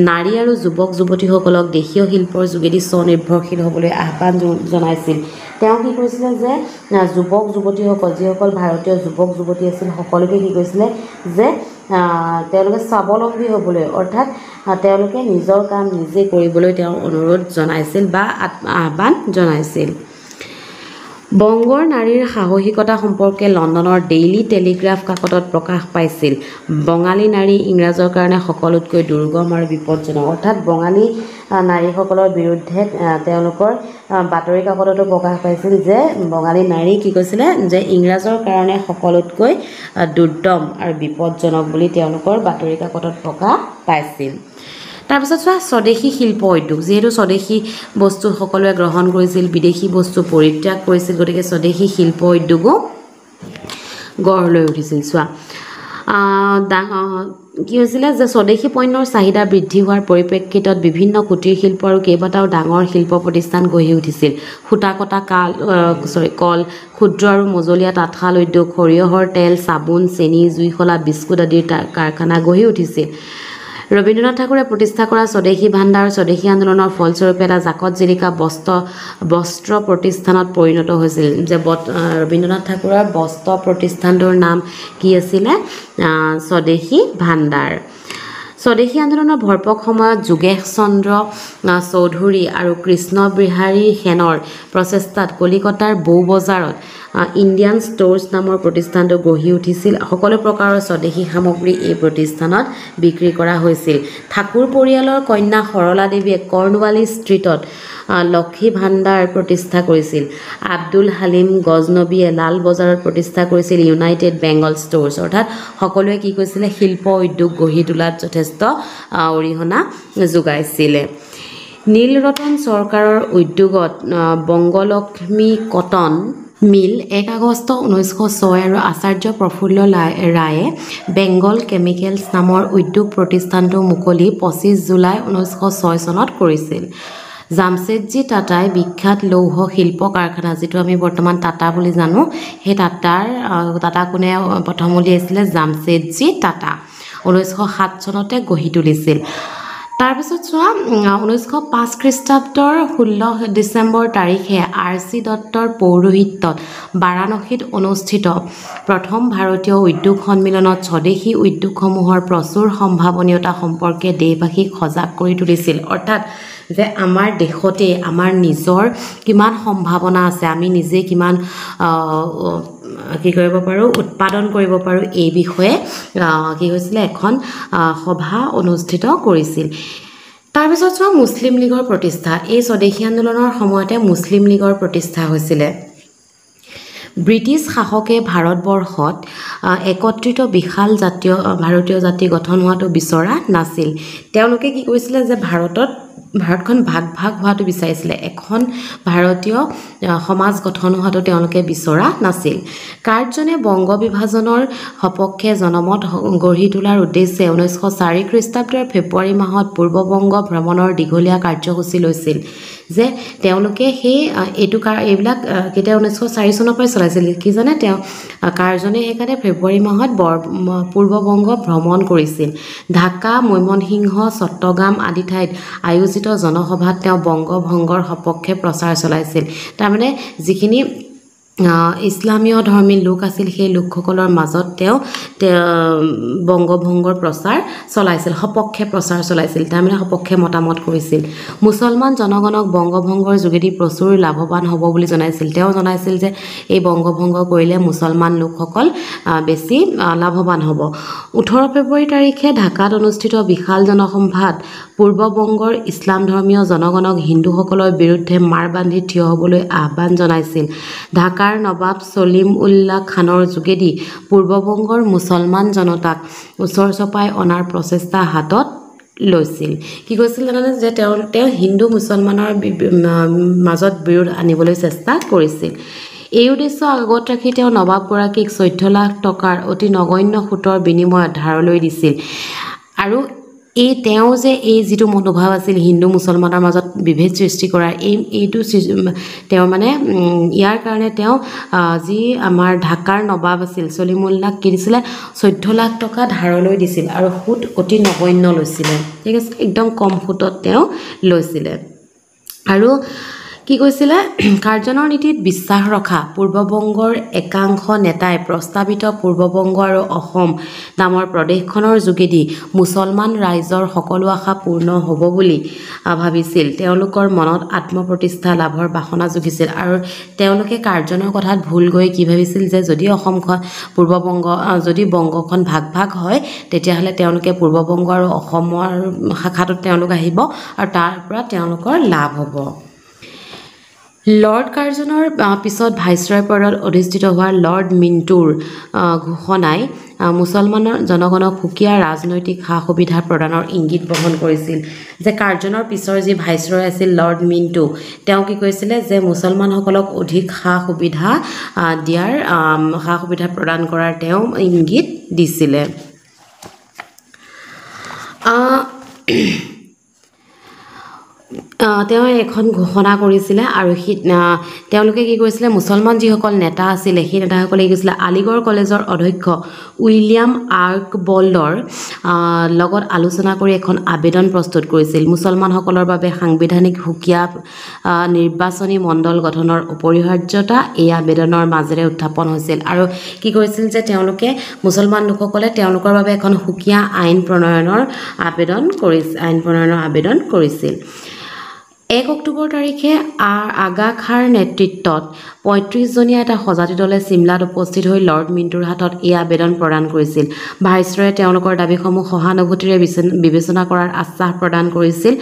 নাৰী আৰু যুৱক যুৱতীসকলক দেশীয় শিল্পৰ যোগেদি স্বনিৰ্ভৰশীল হ'বলৈ আহ্বান জনাইছিল তেওঁ কি কৈছিল যে যুৱক যুৱতীসকল যিসকল ভাৰতীয় যুৱক যুৱতী আছিল সকলোকে কি কৈছিল যে তেওঁলোকে স্বাৱলম্বী হ'বলৈ অৰ্থাৎ তেওঁলোকে নিজৰ কাম নিজে কৰিবলৈ তেওঁ অনুৰোধ জনাইছিল বা আহ্বান জনাইছিল বংগৰ নাৰীৰ সাহসিকতা সম্পৰ্কে লণ্ডনৰ ডেইলি টেলিগ্ৰাফ কাকতত প্ৰকাশ পাইছিল বঙালী নাৰী ইংৰাজৰ কাৰণে সকলোতকৈ দুৰ্গম আৰু বিপদজনক অৰ্থাৎ বঙালী নাৰীসকলৰ বিৰুদ্ধে তেওঁলোকৰ বাতৰি কাকততো প্ৰকাশ পাইছিল যে বঙালী নাৰী কি কৈছিলে যে ইংৰাজৰ কাৰণে সকলোতকৈ দুৰ্দম আৰু বিপদজনক বুলি তেওঁলোকৰ বাতৰি কাকতত প্ৰকাশ পাইছিল তাৰপিছত স্বদেশী শিল্প উদ্যোগ যেহেতু স্বদেশী বস্তু সকলোৱে গ্ৰহণ কৰিছিল বিদেশী বস্তু পৰিত্যাগ কৰিছিল গতিকে স্বদেশী শিল্প উদ্যোগো গঢ় লৈ উঠিছিল কি হৈছিলে যে স্বদেশী পণ্যৰ চাহিদা বৃদ্ধি হোৱাৰ পৰিপ্ৰেক্ষিতত বিভিন্ন কুটিৰ শিল্প আৰু কেইবাটাও ডাঙৰ শিল্প প্ৰতিষ্ঠান গঢ়ি উঠিছিল সূতা কটা কল ক্ষুদ্ৰ আৰু মজলীয়া তাঁতশাল উদ্যোগ সৰিয়হৰ তেল চাবোন চেনি জুইশলা বিস্কুট আদিৰ কাৰখানা গঢ়ি উঠিছিল ৰবীন্দ্ৰনাথ ঠাকুৰে প্ৰতিষ্ঠা কৰা স্বদেশী ভাণ্ডাৰ স্বদেশী আন্দোলনৰ ফলস্বৰূপে এটা জাকত জিলিকা বস্ত্ৰ প্ৰতিষ্ঠানত পৰিণত হৈছিল যে ৰবীন্দ্ৰনাথ ঠাকুৰৰ বস্ত্ৰ প্ৰতিষ্ঠানটোৰ নাম কি আছিলে স্বদেশী ভাণ্ডাৰ স্বদেশী আন্দোলনৰ ভৰপক সময়ত যোগেশ চন্দ্ৰ চৌধুৰী আৰু কৃষ্ণ বিহাৰী সেনৰ প্ৰচেষ্টাত কলিকতাৰ বৌবজাৰত ইণ্ডিয়ান ষ্ট'ৰ্ছ নামৰ প্ৰতিষ্ঠানটো গঢ়ি উঠিছিল সকলো প্ৰকাৰৰ স্বদেশী সামগ্ৰী এই প্ৰতিষ্ঠানত বিক্ৰী কৰা হৈছিল ঠাকুৰ পৰিয়ালৰ কন্যা সৰলা দেৱীয়ে কৰ্ণৱালী ষ্ট্ৰীটত লক্ষী ভাণ্ডাৰ প্ৰতিষ্ঠা কৰিছিল আব্দুল হালিম গজনবীয়ে লাল বজাৰত প্ৰতিষ্ঠা কৰিছিল ইউনাইটেড বেংগল ষ্ট'ৰ্ছ অৰ্থাৎ সকলোৱে কি কৈছিলে শিল্প উদ্যোগ গঢ়ি তোলাত যথেষ্ট অৰিহণা যোগাইছিলে নীলৰতন চৰকাৰৰ উদ্যোগত বংগলক্ষ্মী কটন মিল 1 আগষ্ট 1906 আৰু আচাৰ্য প্ৰফুল্ল ৰায়ে বেংগল কেমিকেলছ নামৰ উদ্যোগ প্ৰতিষ্ঠানটো মুকলি 25 জুলাই 1906 চনত কৰিছিল জামছেদজী টাটাই বিখ্যাত লৌহ শিল্প কাৰখানা যিটো আমি বৰ্তমান টাটা বুলি জানো সেই টাটা কোনে প্ৰথম উলিয়াইছিলে জামছেদজী টাটা 1907 চনতে গঢ়ি তুলিছিল তাৰপিছত চোৱা 1905 খ্ৰীষ্টাব্দৰ 16 ডিচেম্বৰ তাৰিখে R.C. দত্তৰ পৌৰোহিত্যত বাৰাণসীত অনুষ্ঠিত প্ৰথম ভাৰতীয় উদ্যোগ সন্মিলনত স্বদেশী উদ্যোগসমূহৰ প্ৰচুৰ সম্ভাৱনীয়তা সম্পৰ্কে দেশবাসীক সজাগ কৰি তুলিছিল অৰ্থাৎ যে আমাৰ দেশতে আমাৰ নিজৰ কিমান সম্ভাৱনা আছে আমি নিজে কিমান কি কৰিব পাৰোঁ উৎপাদন কৰিব পাৰোঁ এই বিষয়ে কি হৈছিলে এখন সভা অনুষ্ঠিত কৰিছিল তাৰপিছত চোৱা মুছলিম লীগৰ প্ৰতিষ্ঠা এই স্বদেশী আন্দোলনৰ সময়তে মুছলিম লীগৰ প্ৰতিষ্ঠা হৈছিলে ব্ৰিটিছ শাসকে ভাৰতবৰ্ষত একত্ৰিত বিশাল ভাৰতীয় জাতি গঠন হোৱাটো বিচৰা নাছিল তেওঁলোকে কি কৰিছিলে যে ভাৰতখন ভাগ হোৱাটো বিচাৰিছিলে এখন ভাৰতীয় সমাজ গঠন হোৱাটো তেওঁলোকে বিচৰা নাছিল কাৰ্জনে বংগ বিভাজনৰ সপক্ষে জনমত গঢ়ি তোলাৰ উদ্দেশ্যে 1904 খ্ৰীষ্টাব্দৰ ফেব্ৰুৱাৰী মাহত পূৰ্ববংগ ভ্ৰমণৰ দীঘলীয়া কাৰ্যসূচী লৈছিল যে তেওঁলোকে সেই এইবিলাক কেতিয়া 1904 চনৰ পৰাই চলাইছিল কি জানে তেওঁ কাৰ্জনে সেইকাৰণে ফেব্ৰুৱাৰী মাহত পূৰ্ববংগ ভ্ৰমণ কৰিছিল ঢাকা মৈমনসিংহ চট্টগ্ৰাম আদি ঠাইত আয়োজিত জনসভাত তেওঁ বংগভংগৰ সপক্ষে প্ৰচাৰ চলাইছিল তাৰমানে যিখিনি ইছলামীয় ধৰ্মী লোক আছিল সেই লোকসকলৰ মাজত তেওঁ বংগভংগৰ প্ৰচাৰ চলাইছিল সপক্ষে প্ৰচাৰ চলাইছিল তাৰমানে সপক্ষে মতামত কৰিছিল মুছলমান জনগণক বংগভংগৰ যোগেদি প্ৰচুৰ লাভৱান হ'ব বুলি জনাইছিল তেওঁ জনাইছিল যে এই বংগভংগ কৰিলে মুছলমান লোকসকল বেছি লাভৱান হ'ব 18 ফেব্ৰুৱাৰী তাৰিখে ঢাকাত অনুষ্ঠিত বিশাল জনসভাত পূৰ্ববংগৰ ইছলাম ধৰ্মীয় জনগণক হিন্দুসকলৰ বিৰুদ্ধে মাৰ বান্ধি থিয় হ'বলৈ আহ্বান জনাইছিল ঢাকাৰ নবাব সলিম উল্লাহ খানৰ যোগেদি পূৰ্ববংগৰ মুছলমান জনতাক ওচৰ চপাই অনাৰ প্ৰচেষ্টা হাতত লৈছিল কি কৈছিল জানানে যে তেওঁ হিন্দু মুছলমানৰ মাজত বিৰোধ আনিবলৈ চেষ্টা কৰিছিল এই উদ্দেশ্য আগত ৰাখি তেওঁ নবাবগৰাকীক 14 লাখ টকাৰ অতি নগণ্য সুতৰ বিনিময়ত ধাৰলৈ দিছিল আৰু তেওঁ যে এই যিটো মনোভাৱ আছিল হিন্দু মুছলমানৰ মাজত বিভেদ সৃষ্টি কৰাৰ এইটো তেওঁ মানে ইয়াৰ কাৰণে তেওঁ যি আমাৰ ঢাকাৰ নবাব আছিল সলিমুল্লাহক কি দিছিলে 14 লাখ টকা ধাৰলৈ দিছিল আৰু সুত অতি নগণ্য লৈছিলে ঠিক আছে একদম কম সুতত তেওঁ লৈছিলে আৰু কি কৈছিলে কাৰ্জনৰ নীতিত বিশ্বাস ৰখা পূৰ্ববংগৰ একাংশ নেতাই প্ৰস্তাৱিত পূৰ্ববংগ আৰু অসম নামৰ প্ৰদেশখনৰ যোগেদি মুছলমান ৰাইজৰ সকলো আশা পূৰ্ণ হ'ব বুলি ভাবিছিল তেওঁলোকৰ মনত আত্মপ্ৰতিষ্ঠা লাভৰ বাসনা জুগিছিল আৰু তেওঁলোকে কাৰ্জনৰ কথাত ভুল গৈ কি ভাবিছিল যে যদি অসমখন পূৰ্ববংগ যদি বংগখন ভাগ হয় তেতিয়াহ'লে তেওঁলোকে পূৰ্ববংগ আৰু অসমৰ শাখাটোত তেওঁলোক আহিব আৰু তাৰ পৰা তেওঁলোকৰ লাভ হ'ব লৰ্ড কাৰ্জনৰ পিছত ভাইসৰয় পদত অধিষ্ঠিত হোৱা লৰ্ড মিণ্টুৰ ঘোষণাই মুছলমানৰ জনগণক সুকীয়া ৰাজনৈতিক সা সুবিধা প্ৰদানৰ ইংগিত বহন কৰিছিল যে কাৰ্জনৰ পিছৰ যি ভাইসৰয় আছিল লৰ্ড মিণ্টু তেওঁ কি কৈছিলে যে মুছলমানসকলক অধিক সা সুবিধা দিয়াৰ সা সুবিধা প্ৰদান কৰাৰ তেওঁ ইংগিত দিছিলে তেওঁ এখন ঘোষণা কৰিছিলে আৰু তেওঁলোকে কি কৰিছিলে মুছলমান যিসকল নেতা আছিলে সেই নেতাসকলে কি কৈছিলে আলিগড় কলেজৰ অধ্যক্ষ উইলিয়াম আৰ্কবল্ডৰ লগত আলোচনা কৰি এখন আবেদন প্ৰস্তুত কৰিছিল মুছলমানসকলৰ বাবে সাংবিধানিক সুকীয়া নিৰ্বাচনী মণ্ডল গঠনৰ অপৰিহাৰ্যতা এই আবেদনৰ মাজেৰে উত্থাপন হৈছিল আৰু কি কৰিছিল যে তেওঁলোকে মুছলমান লোকসকলে তেওঁলোকৰ বাবে এখন সুকীয়া আইন প্ৰণয়নৰ আবেদন কৰিছিল 1 অক্টোবৰ তাৰিখে আগা খাৰ নেতৃত্বত 35জনীয়া এটা সজাতি দলে চিমলাত উপস্থিত হৈ লৰ্ড মিণ্টুৰ হাতত এই আবেদন প্ৰদান কৰিছিল ভাইসৰয়ে তেওঁলোকৰ দাবীসমূহ সহানুভূতিৰে বিবেচনা কৰাৰ আশ্বাস প্ৰদান কৰিছিল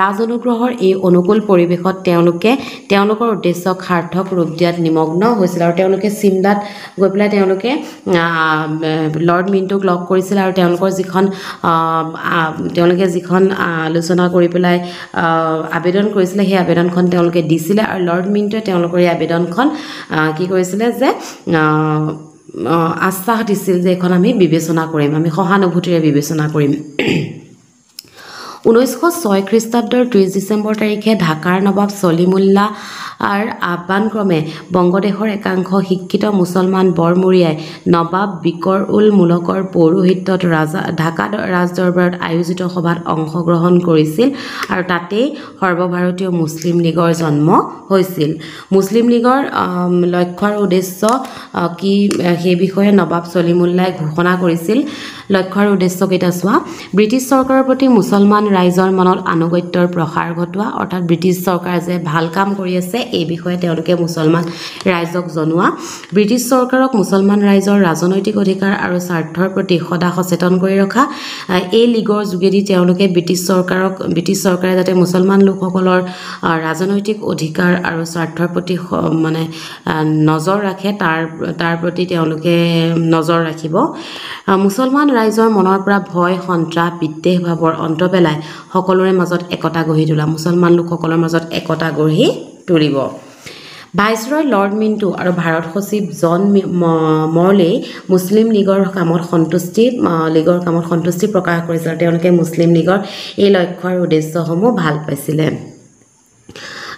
ৰাজ অনুগ্ৰহৰ এই অনুকূল পৰিৱেশত তেওঁলোকে তেওঁলোকৰ উদ্দেশ্যক সাৰ্থক ৰূপ দিয়াত নিমগ্ন হৈছিল আৰু তেওঁলোকে চিমলাত গৈ পেলাই তেওঁলোকে লৰ্ড মিণ্টুক লগ কৰিছিল আৰু তেওঁলোকে যিখন আলোচনা কৰি পেলাই আবেদন কৰিছিলে সেই আবেদনখন তেওঁলোকে দিছিলে আৰু লৰ্ড মিণ্টুৱে তেওঁলোকৰ এই আবেদনখন কি কৰিছিলে যে আশ্বাস দিছিল যে এখন আমি বিবেচনা কৰিম আমি সহানুভূতিৰে বিবেচনা কৰিম 1906 খ্ৰীষ্টাব্দৰ 30 ডিচেম্বৰ তাৰিখে ঢাকাৰ নবাব সলিমুল্লাহ আহ্বানক্ৰমে বংগদেশৰ একাংশ শিক্ষিত মুছলমান বৰমূৰীয়াই নবাব বিকৰ উল মুলকৰ পৌৰোহিত্যত ঢাকা ৰাজদৰবাৰত আয়োজিত সভাত অংশগ্ৰহণ কৰিছিল আৰু তাতেই সৰ্বভাৰতীয় মুছলিম লীগৰ জন্ম হৈছিল মুছলিম লীগৰ লক্ষ্য আৰু উদ্দেশ্য কি সেই বিষয়ে নবাব সলিমুল্লাহে ঘোষণা কৰিছিল লক্ষ্য আৰু উদ্দেশ্য কেইটা চোৱা ব্ৰিটিছ চৰকাৰৰ প্ৰতি মুছলমান ৰাইজৰ মনত আনুগত্যৰ প্ৰসাৰ ঘটোৱা অৰ্থাৎ ব্ৰিটিছ চৰকাৰে যে ভাল কাম কৰি আছে এই বিষয়ে তেওঁলোকে মুছলমান ৰাইজক জনোৱা ব্ৰিটিছ চৰকাৰক মুছলমান ৰাইজৰ ৰাজনৈতিক অধিকাৰ আৰু স্বাৰ্থৰ প্ৰতি সদা সচেতন কৰি ৰখা এই লীগৰ যোগেদি তেওঁলোকে ব্ৰিটিছ চৰকাৰে যাতে মুছলমান লোকসকলৰ ৰাজনৈতিক অধিকাৰ আৰু স্বাৰ্থৰ প্ৰতি মানে নজৰ ৰাখে তাৰ প্ৰতি তেওঁলোকে নজৰ ৰাখিব মুছলমান ৰাইজৰ মনৰ পৰা ভয় সন্ত্ৰাস বিদ্বেষ ভাৱৰ অন্ত পেলাই সকলোৰে মাজত একতা গঢ়ি তোলা মুছলমান লোকসকলৰ মাজত একতা গঢ়ি তুলিব ভাইসৰয় লৰ্ড মিণ্টু আৰু ভাৰত সচিব জন মৰ্লেই মুছলিম লীগৰ কামত সন্তুষ্টি প্ৰকাশ কৰিছিল আৰু তেওঁলোকে মুছলিম লীগৰ এই লক্ষ্য আৰু উদ্দেশ্যসমূহ ভাল পাইছিলে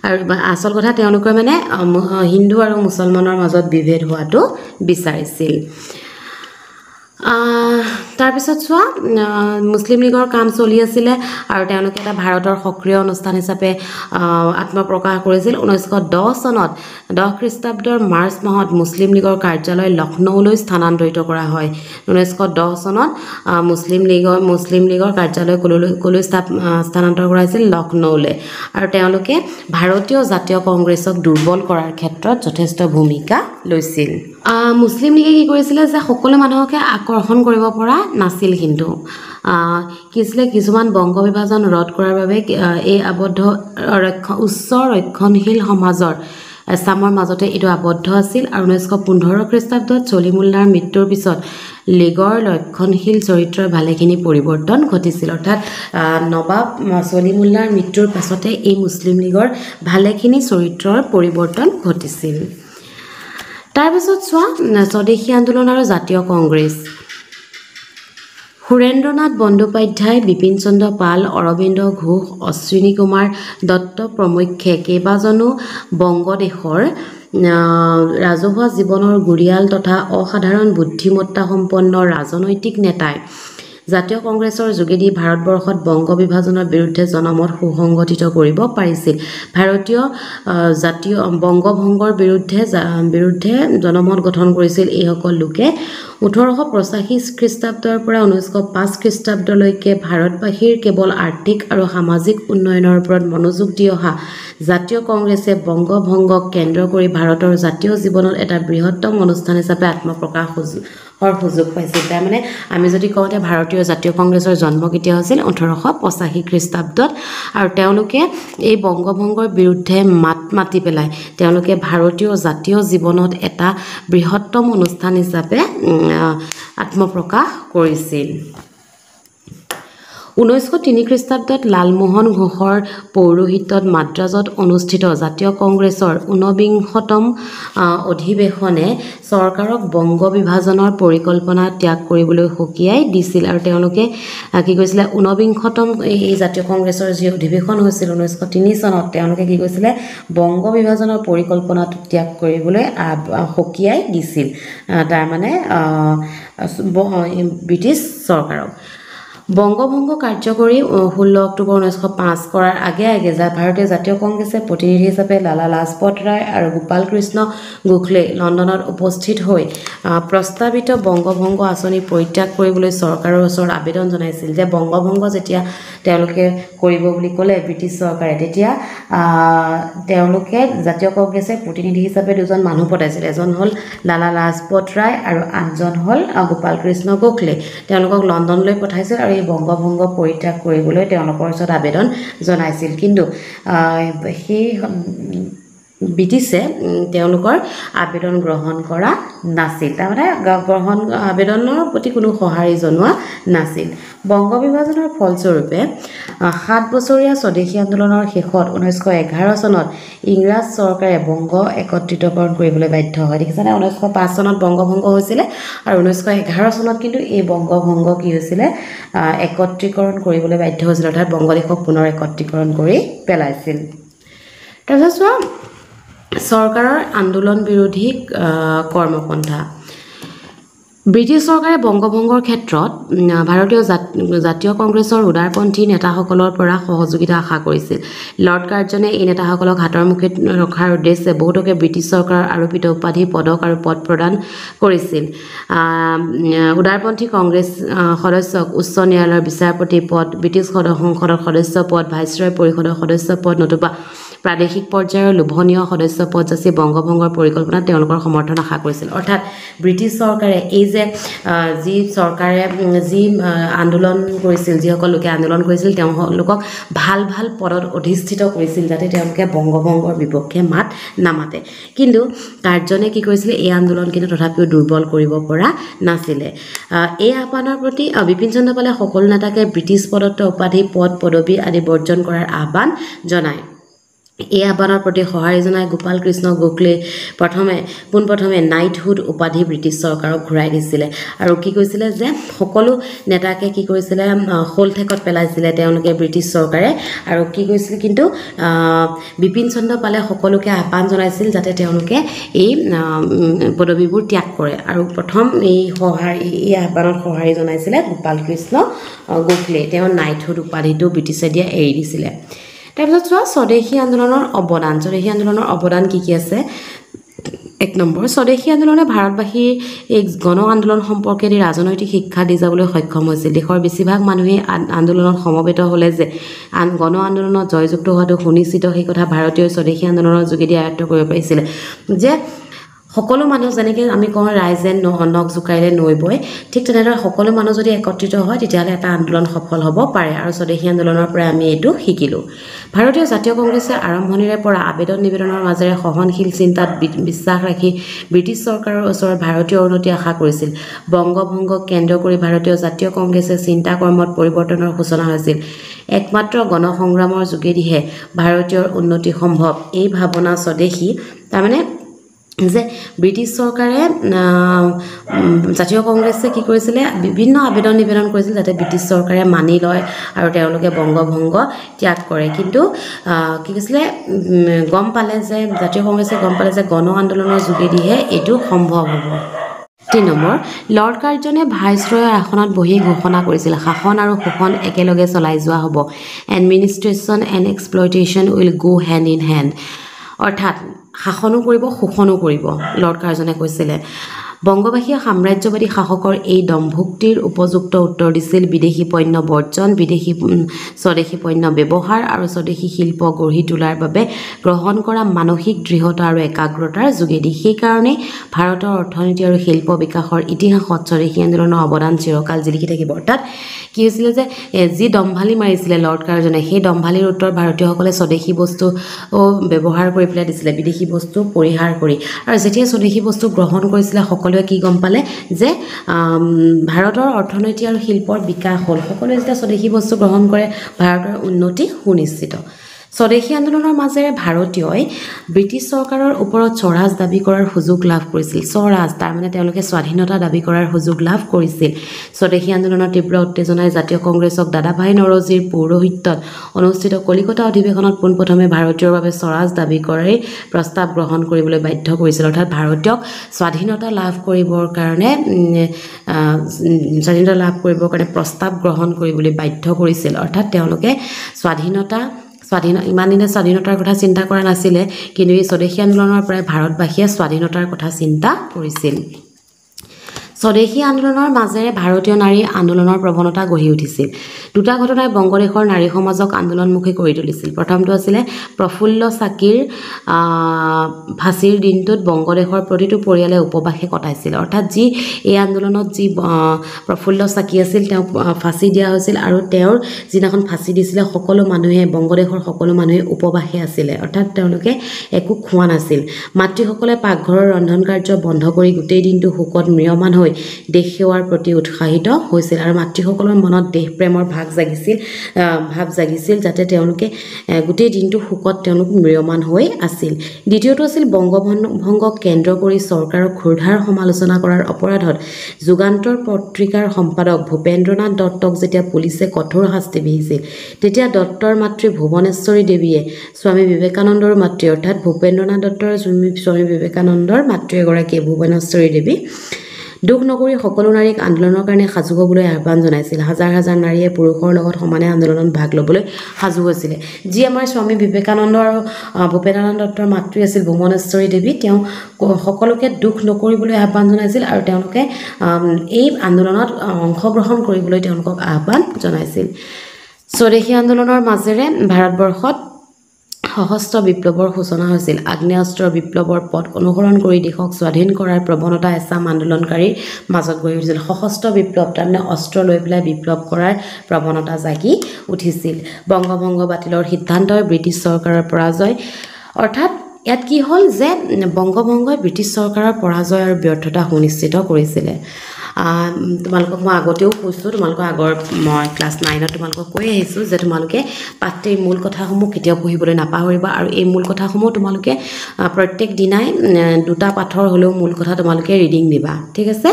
আৰু আচল কথা তেওঁলোকে মানে হিন্দু আৰু মুছলমানৰ মাজত বিভেদ হোৱাটো বিচাৰিছিল তাৰপিছত চোৱা মুছলিম লীগৰ কাম চলি আছিলে আৰু তেওঁলোকে এটা ভাৰতৰ সক্ৰিয় অনুষ্ঠান হিচাপে আত্মপ্ৰকাশ কৰিছিল 1910 চনত 10 খ্ৰীষ্টাব্দৰ মাৰ্চ মাহত মুছলিম লীগৰ কাৰ্যালয় লক্ষ্ণৌলৈ স্থানান্তৰিত কৰা হয় 1910 চনত মুছলিম লীগৰ কাৰ্যালয় কলৈ স্থানান্তৰ কৰা হৈছিল লক্ষ্ণৌলৈ আৰু তেওঁলোকে ভাৰতীয় জাতীয় কংগ্ৰেছক দুৰ্বল কৰাৰ ক্ষেত্ৰত যথেষ্ট ভূমিকা লৈছিল মুছলিম লীগে কি কৰিছিলে যে সকলো মানুহকে আকৰ্ষণ কৰিব পৰা নাছিল কিন্তু কিছুমান বংগ বিভাজন ৰদ কৰাৰ বাবে এই আবদ্ধ উচ্চ ৰক্ষণশীল সমাজৰ এছামৰ মাজতে এইটো আবদ্ধ আছিল আৰু 1915 খ্ৰীষ্টাব্দত সলিমুল্লাহৰ মৃত্যুৰ পিছত লীগৰ লক্ষণশীল চৰিত্ৰৰ ভালেখিনি পৰিৱৰ্তন ঘটিছিল অৰ্থাৎ নবাব সলিমুল্লাহৰ মৃত্যুৰ পাছতে এই মুছলিম লীগৰ ভালেখিনি চৰিত্ৰৰ পৰিৱৰ্তন ঘটিছিল তাৰপিছত চোৱা স্বদেশী আন্দোলন আৰু জাতীয় কংগ্ৰেছ সুৰেন্দ্ৰনাথ বন্দ্যোপাধ্যায় বিপিন চন্দ্ৰ পাল অৰবিন্দ ঘোষ অশ্বিনী কুমাৰ দত্ত প্ৰমুখ্যে কেইবাজনো বংগদেশৰ ৰাজহুৱা জীৱনৰ গুৰিয়াল তথা অসাধাৰণ বুদ্ধিমত্তা সম্পন্ন ৰাজনৈতিক নেতাই জাতীয় কংগ্ৰেছৰ যোগেদি ভাৰতবৰ্ষত বংগ বিভাজনৰ বিৰুদ্ধে জনমত সুসংগঠিত কৰিব পাৰিছিল ভাৰতীয় জাতীয় বংগভংগৰ বিৰুদ্ধে জনমত গঠন কৰিছিল এইসকল লোকে 1885 খ্ৰীষ্টাব্দৰ পৰা 1905 খ্ৰীষ্টাব্দলৈকে ভাৰতবাসীৰ কেৱল আৰ্থিক আৰু সামাজিক উন্নয়নৰ ওপৰত মনোযোগ দি অহা জাতীয় কংগ্ৰেছে বংগভংগক কেন্দ্ৰ কৰি ভাৰতৰ জাতীয় জীৱনত এটা বৃহত্তম অনুষ্ঠান হিচাপে আত্মপ্ৰকাশৰ সুযোগ পাইছিল তাৰমানে আমি যদি কওঁতে ভাৰতীয় জাতীয় কংগ্ৰেছৰ জন্ম কেতিয়া হৈছিল 1885 খ্ৰীষ্টাব্দত আৰু তেওঁলোকে এই বংগভংগৰ বিৰুদ্ধে মাত মাতি পেলাই তেওঁলোকে ভাৰতীয় জাতীয় জীৱনত এটা বৃহত্তম অনুষ্ঠান হিচাপে আত্মপ্ৰকাশ কৰিছিল 1903 খ্ৰীষ্টাব্দত লালমোহন ঘোষৰ পৌৰোহিত্যত মাদ্ৰাজত অনুষ্ঠিত জাতীয় কংগ্ৰেছৰ 19তম অধিৱেশনে চৰকাৰক বংগ বিভাজনৰ পৰিকল্পনা ত্যাগ কৰিবলৈ সকীয়াই দিছিল আৰু তেওঁলোকে কি কৈছিলে 19তম এই জাতীয় কংগ্ৰেছৰ যি অধিৱেশন হৈছিল 1903 চনত তেওঁলোকে কি কৈছিলে বংগ বিভাজনৰ পৰিকল্পনাটো ত্যাগ কৰিবলৈ সকীয়াই দিছিল তাৰমানে ব্ৰিটিছ চৰকাৰক বংগভংগ কাৰ্যকৰী 16 অক্টোবৰ 1905 কৰাৰ আগে ভাৰতীয় জাতীয় কংগ্ৰেছে প্ৰতিনিধি হিচাপে লালা লাজপত ৰায় আৰু গোপাল কৃষ্ণ গোখলে লণ্ডনত উপস্থিত হৈ প্ৰস্তাৱিত বংগভংগ আঁচনি পৰিত্যাগ কৰিবলৈ চৰকাৰৰ ওচৰত আবেদন জনাইছিল যে বংগভংগ যেতিয়া তেওঁলোকে কৰিব বুলি ক'লে ব্ৰিটিছ চৰকাৰে তেতিয়া তেওঁলোকে জাতীয় কংগ্ৰেছে প্ৰতিনিধি হিচাপে দুজন মানুহ পঠাইছিল এজন হ'ল লালা লাজপত ৰায় আৰু আনজন হ'ল গোপাল কৃষ্ণ গোখলে তেওঁলোকক লণ্ডনলৈ পঠাইছিল আৰু এই বংগভংগ পৰিত্যাগ কৰিবলৈ তেওঁলোকৰ ওচৰত আবেদন জনাইছিল কিন্তু সেই ব্ৰিটিছে তেওঁলোকৰ আবেদন গ্ৰহণ কৰা নাছিল তাৰমানে আবেদনৰ প্ৰতি কোনো সঁহাৰি জনোৱা নাছিল বংগ বিভাজনৰ ফলস্বৰূপে 7 বছৰীয়া স্বদেশী আন্দোলনৰ শেষত 1911 চনত ইংৰাজ চৰকাৰে বংগ একত্ৰিতকৰণ কৰিবলৈ বাধ্য হয় দেখিছানে 1905 চনত বংগভংগ হৈছিলে আৰু 1911 চনত কিন্তু এই বংগভংগ কি হৈছিলে একত্ৰিকৰণ কৰিবলৈ বাধ্য হৈছিল অৰ্থাৎ বংগদেশক পুনৰ একত্ৰিকৰণ কৰি পেলাইছিল তাৰপিছত চৰকাৰৰ আন্দোলন বিৰোধী কৰ্মপন্থা ব্ৰিটিছ চৰকাৰে বংগভংগৰ ক্ষেত্ৰত ভাৰতীয় জাতীয় কংগ্ৰেছৰ উদাৰপন্থী নেতাসকলৰ পৰা সহযোগিতা আশা কৰিছিল লৰ্ড কাৰ্জনে এই নেতাসকলক হাতৰ মুঠিত ৰখাৰ উদ্দেশ্যে বহুতকে ব্ৰিটিছ চৰকাৰৰ আৰোপিত উপাধি পদক আৰু পদ প্ৰদান কৰিছিল উদাৰপন্থী কংগ্ৰেছ সদস্যক উচ্চ ন্যায়ালয়ৰ বিচাৰপতি পদ ব্ৰিটিছ সংসদৰ সদস্য পদ ভাইচৰয় পৰিষদৰ সদস্য পদ নতুবা প্ৰাদেশিক পৰ্যায়ৰ লোভনীয় সদস্য পদ যাচি বংগভংগৰ পৰিকল্পনাত তেওঁলোকৰ সমৰ্থন আশা কৰিছিল অৰ্থাৎ ব্ৰিটিছ চৰকাৰে এই যে যি চৰকাৰে যি আন্দোলন কৰিছিল যিসকল লোকে আন্দোলন কৰিছিল তেওঁলোকক ভাল ভাল পদত অধিষ্ঠিত কৰিছিল যাতে তেওঁলোকে বংগভংগৰ বিপক্ষে মাত নামাতে কিন্তু কাৰ্জনে কি কৰিছিলে এই আন্দোলন কিন্তু তথাপিও দুৰ্বল কৰিব পৰা নাছিলে এই আহ্বানৰ প্ৰতি বিপিন চন্দ্ৰ পালে সকলো নেতাকে ব্ৰিটিছ প্ৰদত্ত উপাধি পদ পদবী আদি বৰ্জন কৰাৰ আহ্বান জনায় এই আহ্বানৰ প্ৰতি সঁহাৰি জনাই গোপাল কৃষ্ণ গোখলে পোনপ্ৰথমে নাইটহুড উপাধি ব্ৰিটিছ চৰকাৰক ঘূৰাই দিছিলে আৰু কি কৈছিলে যে সকলো নেতাকে কি কৰিছিলে হোলঠেকত পেলাইছিলে তেওঁলোকে ব্ৰিটিছ চৰকাৰে আৰু কি কৈছিল কিন্তু বিপিন চন্দ্ৰ পালে সকলোকে আহ্বান জনাইছিল যাতে তেওঁলোকে এই পদবীবোৰ ত্যাগ কৰে আৰু প্ৰথম এই আহ্বানত সঁহাৰি জনাইছিলে গোপাল কৃষ্ণ গোখলে তেওঁ নাইটহুড উপাধিটো ব্ৰিটিছে দিয়া এৰি দিছিলে তাৰপিছত চোৱা স্বদেশী আন্দোলনৰ অৱদান কি আছে 1 নম্বৰ স্বদেশী আন্দোলনে ভাৰতবাসীৰ এক গণ আন্দোলন সম্পৰ্কে ৰাজনৈতিক শিক্ষা দি যাবলৈ সক্ষম হৈছিল দেশৰ বেছিভাগ মানুহে আন্দোলনত সমবেত হ'লে যে গণ আন্দোলনত জয়যুক্ত হোৱাটো সুনিশ্চিত সেই কথা ভাৰতীয় স্বদেশী আন্দোলনৰ যোগেদি আয়ত্ত কৰিব পাৰিছিল যে সকলো মানুহ যেনেকৈ আমি কওঁ ৰাইজে নখ জোকাৰিলে নৈ বয় ঠিক তেনেদৰে সকলো মানুহ যদি একত্ৰিত হয় তেতিয়াহ'লে এটা আন্দোলন সফল হ'ব পাৰে আৰু স্বদেশী আন্দোলনৰ পৰা আমি এইটো শিকিলোঁ ভাৰতীয় জাতীয় কংগ্ৰেছে আৰম্ভণিৰে পৰা আবেদন নিবেদনৰ মাজেৰে সহনশীল চিন্তাত বিশ্বাস ৰাখি ব্ৰিটিছ চৰকাৰৰ ওচৰত ভাৰতীয় উন্নতি আশা কৰিছিল বংগভংগক কেন্দ্ৰ কৰি ভাৰতীয় জাতীয় কংগ্ৰেছে চিন্তা কৰ্মত পৰিৱৰ্তনৰ সূচনা হৈছিল একমাত্ৰ গণসংগ্ৰামৰ যোগেদিহে ভাৰতীয়ৰ উন্নতি সম্ভৱ এই ভাৱনা স্বদেশী তাৰমানে যে ব্ৰিটিছ চৰকাৰে জাতীয় কংগ্ৰেছে কি কৰিছিলে বিভিন্ন আবেদন নিবেদন কৰিছিল যাতে ব্ৰিটিছ চৰকাৰে মানি লয় আৰু তেওঁলোকে বংগভংগ ত্যাগ কৰে কিন্তু কি কৈছিলে গম পালে যে জাতীয় কংগ্ৰেছে গম পালে যে গণ আন্দোলনৰ যোগেদিহে এইটো সম্ভৱ হ'ব 3 নম্বৰ লৰ্ড কাৰ্জনে ভাইসৰয়ৰ আসনত বহি ঘোষণা কৰিছিল শাসন আৰু শোষণ একেলগে চলাই যোৱা হ'ব administration and exploitation will go hand in hand অৰ্থাৎ শাসনো কৰিব শোষণো কৰিব লৰ্ড কাৰ্জনে কৈছিলে বংগবাসীয়ে সাম্ৰাজ্যবাদী শাসকৰ এই দম্ভুক্তিৰ উপযুক্ত উত্তৰ দিছিল বিদেশী পণ্য বৰ্জন বিদেশী স্বদেশী পণ্য ব্যৱহাৰ আৰু স্বদেশী শিল্প গঢ়ি তোলাৰ বাবে গ্ৰহণ কৰা মানসিক দৃঢ়তা আৰু একাগ্ৰতাৰ যোগেদি সেইকাৰণে ভাৰতৰ অৰ্থনীতি আৰু শিল্প বিকাশৰ ইতিহাসত স্বদেশী আন্দোলনৰ অৱদান চিৰকাল জিলিকি থাকিব অৰ্থাৎ কি হৈছিলে যে যি দম্ভালি মাৰিছিলে লৰ্ড কাৰ্জনে সেই দম্ভালিৰ উত্তৰ ভাৰতীয়সকলে স্বদেশী বস্তু ব্যৱহাৰ কৰি পেলাই দিছিলে বিদেশী বস্তু পৰিহাৰ কৰি আৰু যেতিয়া স্বদেশী বস্তু গ্ৰহণ কৰিছিলে সকলোৱে কি গম পালে যে ভাৰতৰ অৰ্থনীতি আৰু শিল্পৰ বিকাশ হ'ল সকলোৱে যেতিয়া স্বদেশী বস্তু গ্ৰহণ কৰে ভাৰতৰ উন্নতি সুনিশ্চিত স্বদেশী আন্দোলনৰ মাজেৰে ভাৰতীয়ই ব্ৰিটিছ চৰকাৰৰ ওপৰত স্বৰাজ দাবী কৰাৰ সুযোগ লাভ কৰিছিল স্বৰাজ তাৰমানে তেওঁলোকে স্বাধীনতা দাবী কৰাৰ সুযোগ লাভ কৰিছিল স্বদেশী আন্দোলনৰ তীব্ৰ উত্তেজনাই জাতীয় কংগ্ৰেছক দাদাভাই নৰজীৰ পৌৰোহিত্যত অনুষ্ঠিত কলিকতা অধিৱেশনত পোনপ্ৰথমে ভাৰতীয়ৰ বাবে স্বৰাজ দাবী কৰি প্ৰস্তাৱ গ্ৰহণ কৰিবলৈ বাধ্য কৰিছিল অৰ্থাৎ ভাৰতীয়ক স্বাধীনতা লাভ কৰিবৰ কাৰণে প্ৰস্তাৱ গ্ৰহণ কৰিবলৈ বাধ্য কৰিছিল অৰ্থাৎ তেওঁলোকে ইমান দিনে স্বাধীনতাৰ কথা চিন্তা কৰা নাছিলে কিন্তু এই স্বদেশী আন্দোলনৰ পৰাই ভাৰতবাসীয়ে স্বাধীনতাৰ কথা চিন্তা কৰিছিল স্বদেশী আন্দোলনৰ মাজেৰে ভাৰতীয় নাৰী আন্দোলনৰ প্ৰৱণতা গঢ়ি উঠিছিল দুটা ঘটনাই বংগদেশৰ নাৰী সমাজক আন্দোলনমুখী কৰি তুলিছিল প্ৰথমটো আছিলে প্ৰফুল্ল চাকিৰ ফাঁচীৰ দিনটোত বংগদেশৰ প্ৰতিটো পৰিয়ালে উপবাসে কটাইছিল অৰ্থাৎ যি এই আন্দোলনত যি প্ৰফুল্ল চাকি আছিল তেওঁ ফাঁচী দিয়া হৈছিল আৰু তেওঁৰ যিদিনাখন ফাঁচী দিছিলে সকলো মানুহে বংগদেশৰ সকলো মানুহে উপবাসে আছিলে অৰ্থাৎ তেওঁলোকে একো খোৱা নাছিল মাতৃসকলে পাকঘৰৰ ৰন্ধন কাৰ্য বন্ধ কৰি গোটেই দিনটো শোকত ম্ৰিয়মান হৈ দেশ সেৱাৰ প্ৰতি উৎসাহিত হৈছিল আৰু মাতৃসকলৰ মনত দেশ প্ৰেমৰ ভাৱ জাগিছিল যাতে তেওঁলোকে গোটেই দিনটো শোকত তেওঁলোক ম্ৰিয়মান হৈ আছিল দ্বিতীয়টো আছিল বংগভংগক কেন্দ্ৰ কৰি চৰকাৰক ক্ষুৰধাৰ সমালোচনা কৰাৰ অপৰাধত যুগান্তৰ পত্ৰিকাৰ সম্পাদক ভূপেন্দ্ৰনাথ দত্তক যেতিয়া পুলিচে কঠোৰ শাস্তি বিহিছিল তেতিয়া দত্তৰ মাতৃ ভুৱনেশ্বৰী দেৱীয়ে স্বামী বিবেকানন্দৰ মাতৃ অৰ্থাৎ ভূপেন্দ্ৰনাথ দত্তৰ স্বামী বিবেকানন্দৰ মাতৃ এগৰাকী ভুৱনেশ্বৰী দেৱী দুখ নকৰি সকলো নাৰীক আন্দোলনৰ কাৰণে সাজু হ'বলৈ আহ্বান জনাইছিল হাজাৰ হাজাৰ নাৰীয়ে পুৰুষৰ লগত সমানে আন্দোলনত ভাগ ল'বলৈ সাজু হৈছিলে যি আমাৰ স্বামী বিবেকানন্দ আৰু ভূপেন্দ্ৰনাথ দত্তৰ মাতৃ আছিল ভুৱনেশ্বৰী দেৱী তেওঁ সকলোকে দুখ নকৰিবলৈ আহ্বান জনাইছিল আৰু তেওঁলোকে এই আন্দোলনত অংশগ্ৰহণ কৰিবলৈ তেওঁলোকক আহ্বান জনাইছিল স্বদেশী আন্দোলনৰ মাজেৰে ভাৰতবৰ্ষত সশস্ত্ৰ বিপ্লৱৰ সূচনা হৈছিল আগ্নেয়াস্ত্ৰৰ বিপ্লৱৰ পথ অনুসৰণ কৰি দেশক স্বাধীন কৰাৰ প্ৰৱণতা এচাম আন্দোলনকাৰীৰ মাজত গঢ়ি উঠিছিল সশস্ত্ৰ বিপ্লৱ তাৰমানে অস্ত্ৰ লৈ পেলাই বিপ্লৱ কৰাৰ প্ৰৱণতা জাগি উঠিছিল বংগভংগ বাতিলৰ সিদ্ধান্তই ব্ৰিটিছ চৰকাৰৰ পৰাজয় অৰ্থাৎ ইয়াত কি হ'ল যে বংগভংগই ব্ৰিটিছ চৰকাৰৰ পৰাজয় আৰু ব্যৰ্থতা সুনিশ্চিত কৰিছিলে তোমালোকক মই আগতেও কৈছোঁ তোমালোকৰ আগৰ মই ক্লাছ 9ত তোমালোকক কৈ আহিছোঁ যে তোমালোকে পাঠ্যৰ মূল কথাসমূহ কেতিয়াও পঢ়িবলৈ নাপাহৰিবা আৰু এই মূল কথাসমূহ তোমালোকে প্ৰত্যেক দিনাই দুটা পাঠৰ হ'লেও মূল কথা তোমালোকে ৰিডিং দিবা ঠিক আছে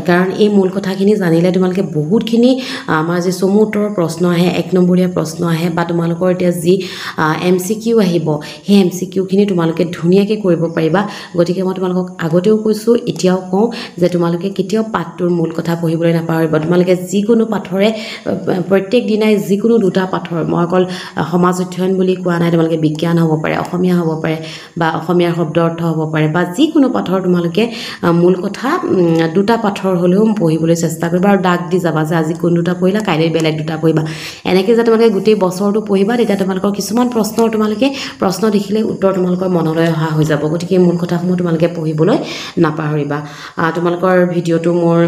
কাৰণ এই মূল কথাখিনি জানিলে তোমালোকে বহুতখিনি আমাৰ যে চমু উত্তৰৰ প্ৰশ্ন আহে 1 নম্বৰীয়া প্ৰশ্ন আহে বা তোমালোকৰ এতিয়া যি MCQ আহিব সেই MCQখিনি তোমালোকে ধুনীয়াকৈ কৰিব পাৰিবা গতিকে মই তোমালোকক আগতেও কৈছোঁ এতিয়াও কওঁ যে তোমালোকে কেতিয়াও পাঠটোৰ মূল কথা পঢ়িবলৈ নাপাহৰিবা তোমালোকে যিকোনো পাঠৰে প্ৰত্যেক দিনাই যিকোনো দুটা পাঠৰ মই অকল সমাজ অধ্যয়ন বুলি কোৱা নাই তোমালোকে বিজ্ঞান হ'ব পাৰে অসমীয়া হ'ব পাৰে বা অসমীয়াৰ শব্দ অৰ্থ হ'ব পাৰে বা যিকোনো পাঠৰ তোমালোকে মূল কথা দুটা পাঠৰ হ'লেও পঢ়িবলৈ চেষ্টা কৰিবা আৰু দাগ দি যাবা যে আজি কোন দুটা পঢ়িলা কাইলৈ বেলেগ দুটা পঢ়িবা এনেকৈ যে তোমালোকে গোটেই বছৰটো পঢ়িবা তেতিয়া তোমালোকৰ কিছুমান প্ৰশ্নৰ তোমালোকে প্ৰশ্ন দেখিলে উত্তৰ তোমালোকৰ মনলৈ অহা হৈ যাব গতিকে মূল কথাসমূহ তোমালোকে পঢ়িবলৈ নাপাহৰিবা তোমালোকৰ ভিডিঅ'টো মোৰ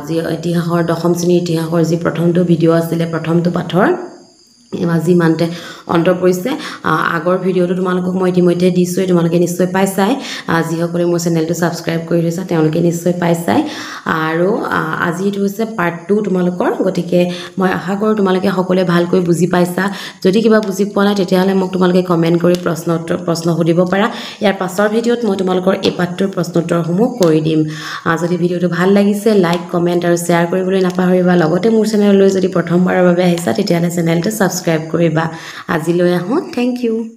যি ইতিহাসৰ দশম শ্ৰেণীৰ ইতিহাসৰ যি প্ৰথমটো ভিডিঅ' আছিলে প্ৰথমটো পাঠৰ আজি ইমানতে অন্ত পৰিছে আগৰ ভিডিঅ'টো তোমালোকক মই ইতিমধ্যে দিছোঁৱেই তোমালোকে নিশ্চয় পাইছাই যিসকলে মোৰ চেনেলটো ছাবস্ক্ৰাইব কৰি থৈছা তেওঁলোকে নিশ্চয় পাইছাই আৰু আজি এইটো হৈছে পাৰ্ট 2 তোমালোকৰ গতিকে মই আশা কৰোঁ তোমালোকে সকলোৱে ভালকৈ বুজি পাইছা যদি কিবা বুজি পোৱা নাই তেতিয়াহ'লে মোক তোমালোকে কমেণ্ট কৰি প্ৰশ্ন সুধিব পাৰা ইয়াৰ পাছৰ ভিডিঅ'ত মই তোমালোকৰ এই পাঠটোৰ প্ৰশ্ন উত্তৰসমূহ কৰি দিম যদি ভিডিঅ'টো ভাল লাগিছে লাইক কমেণ্ট আৰু শ্বেয়াৰ কৰিবলৈ নাপাহৰিবা লগতে মোৰ চেনেললৈ যদি প্ৰথমবাৰৰ বাবে আহিছা তেতিয়াহ'লে চেনেলটো ছাবস্ক্ৰাইব কৰিবা আজিলৈ আহোঁ থেংক ইউ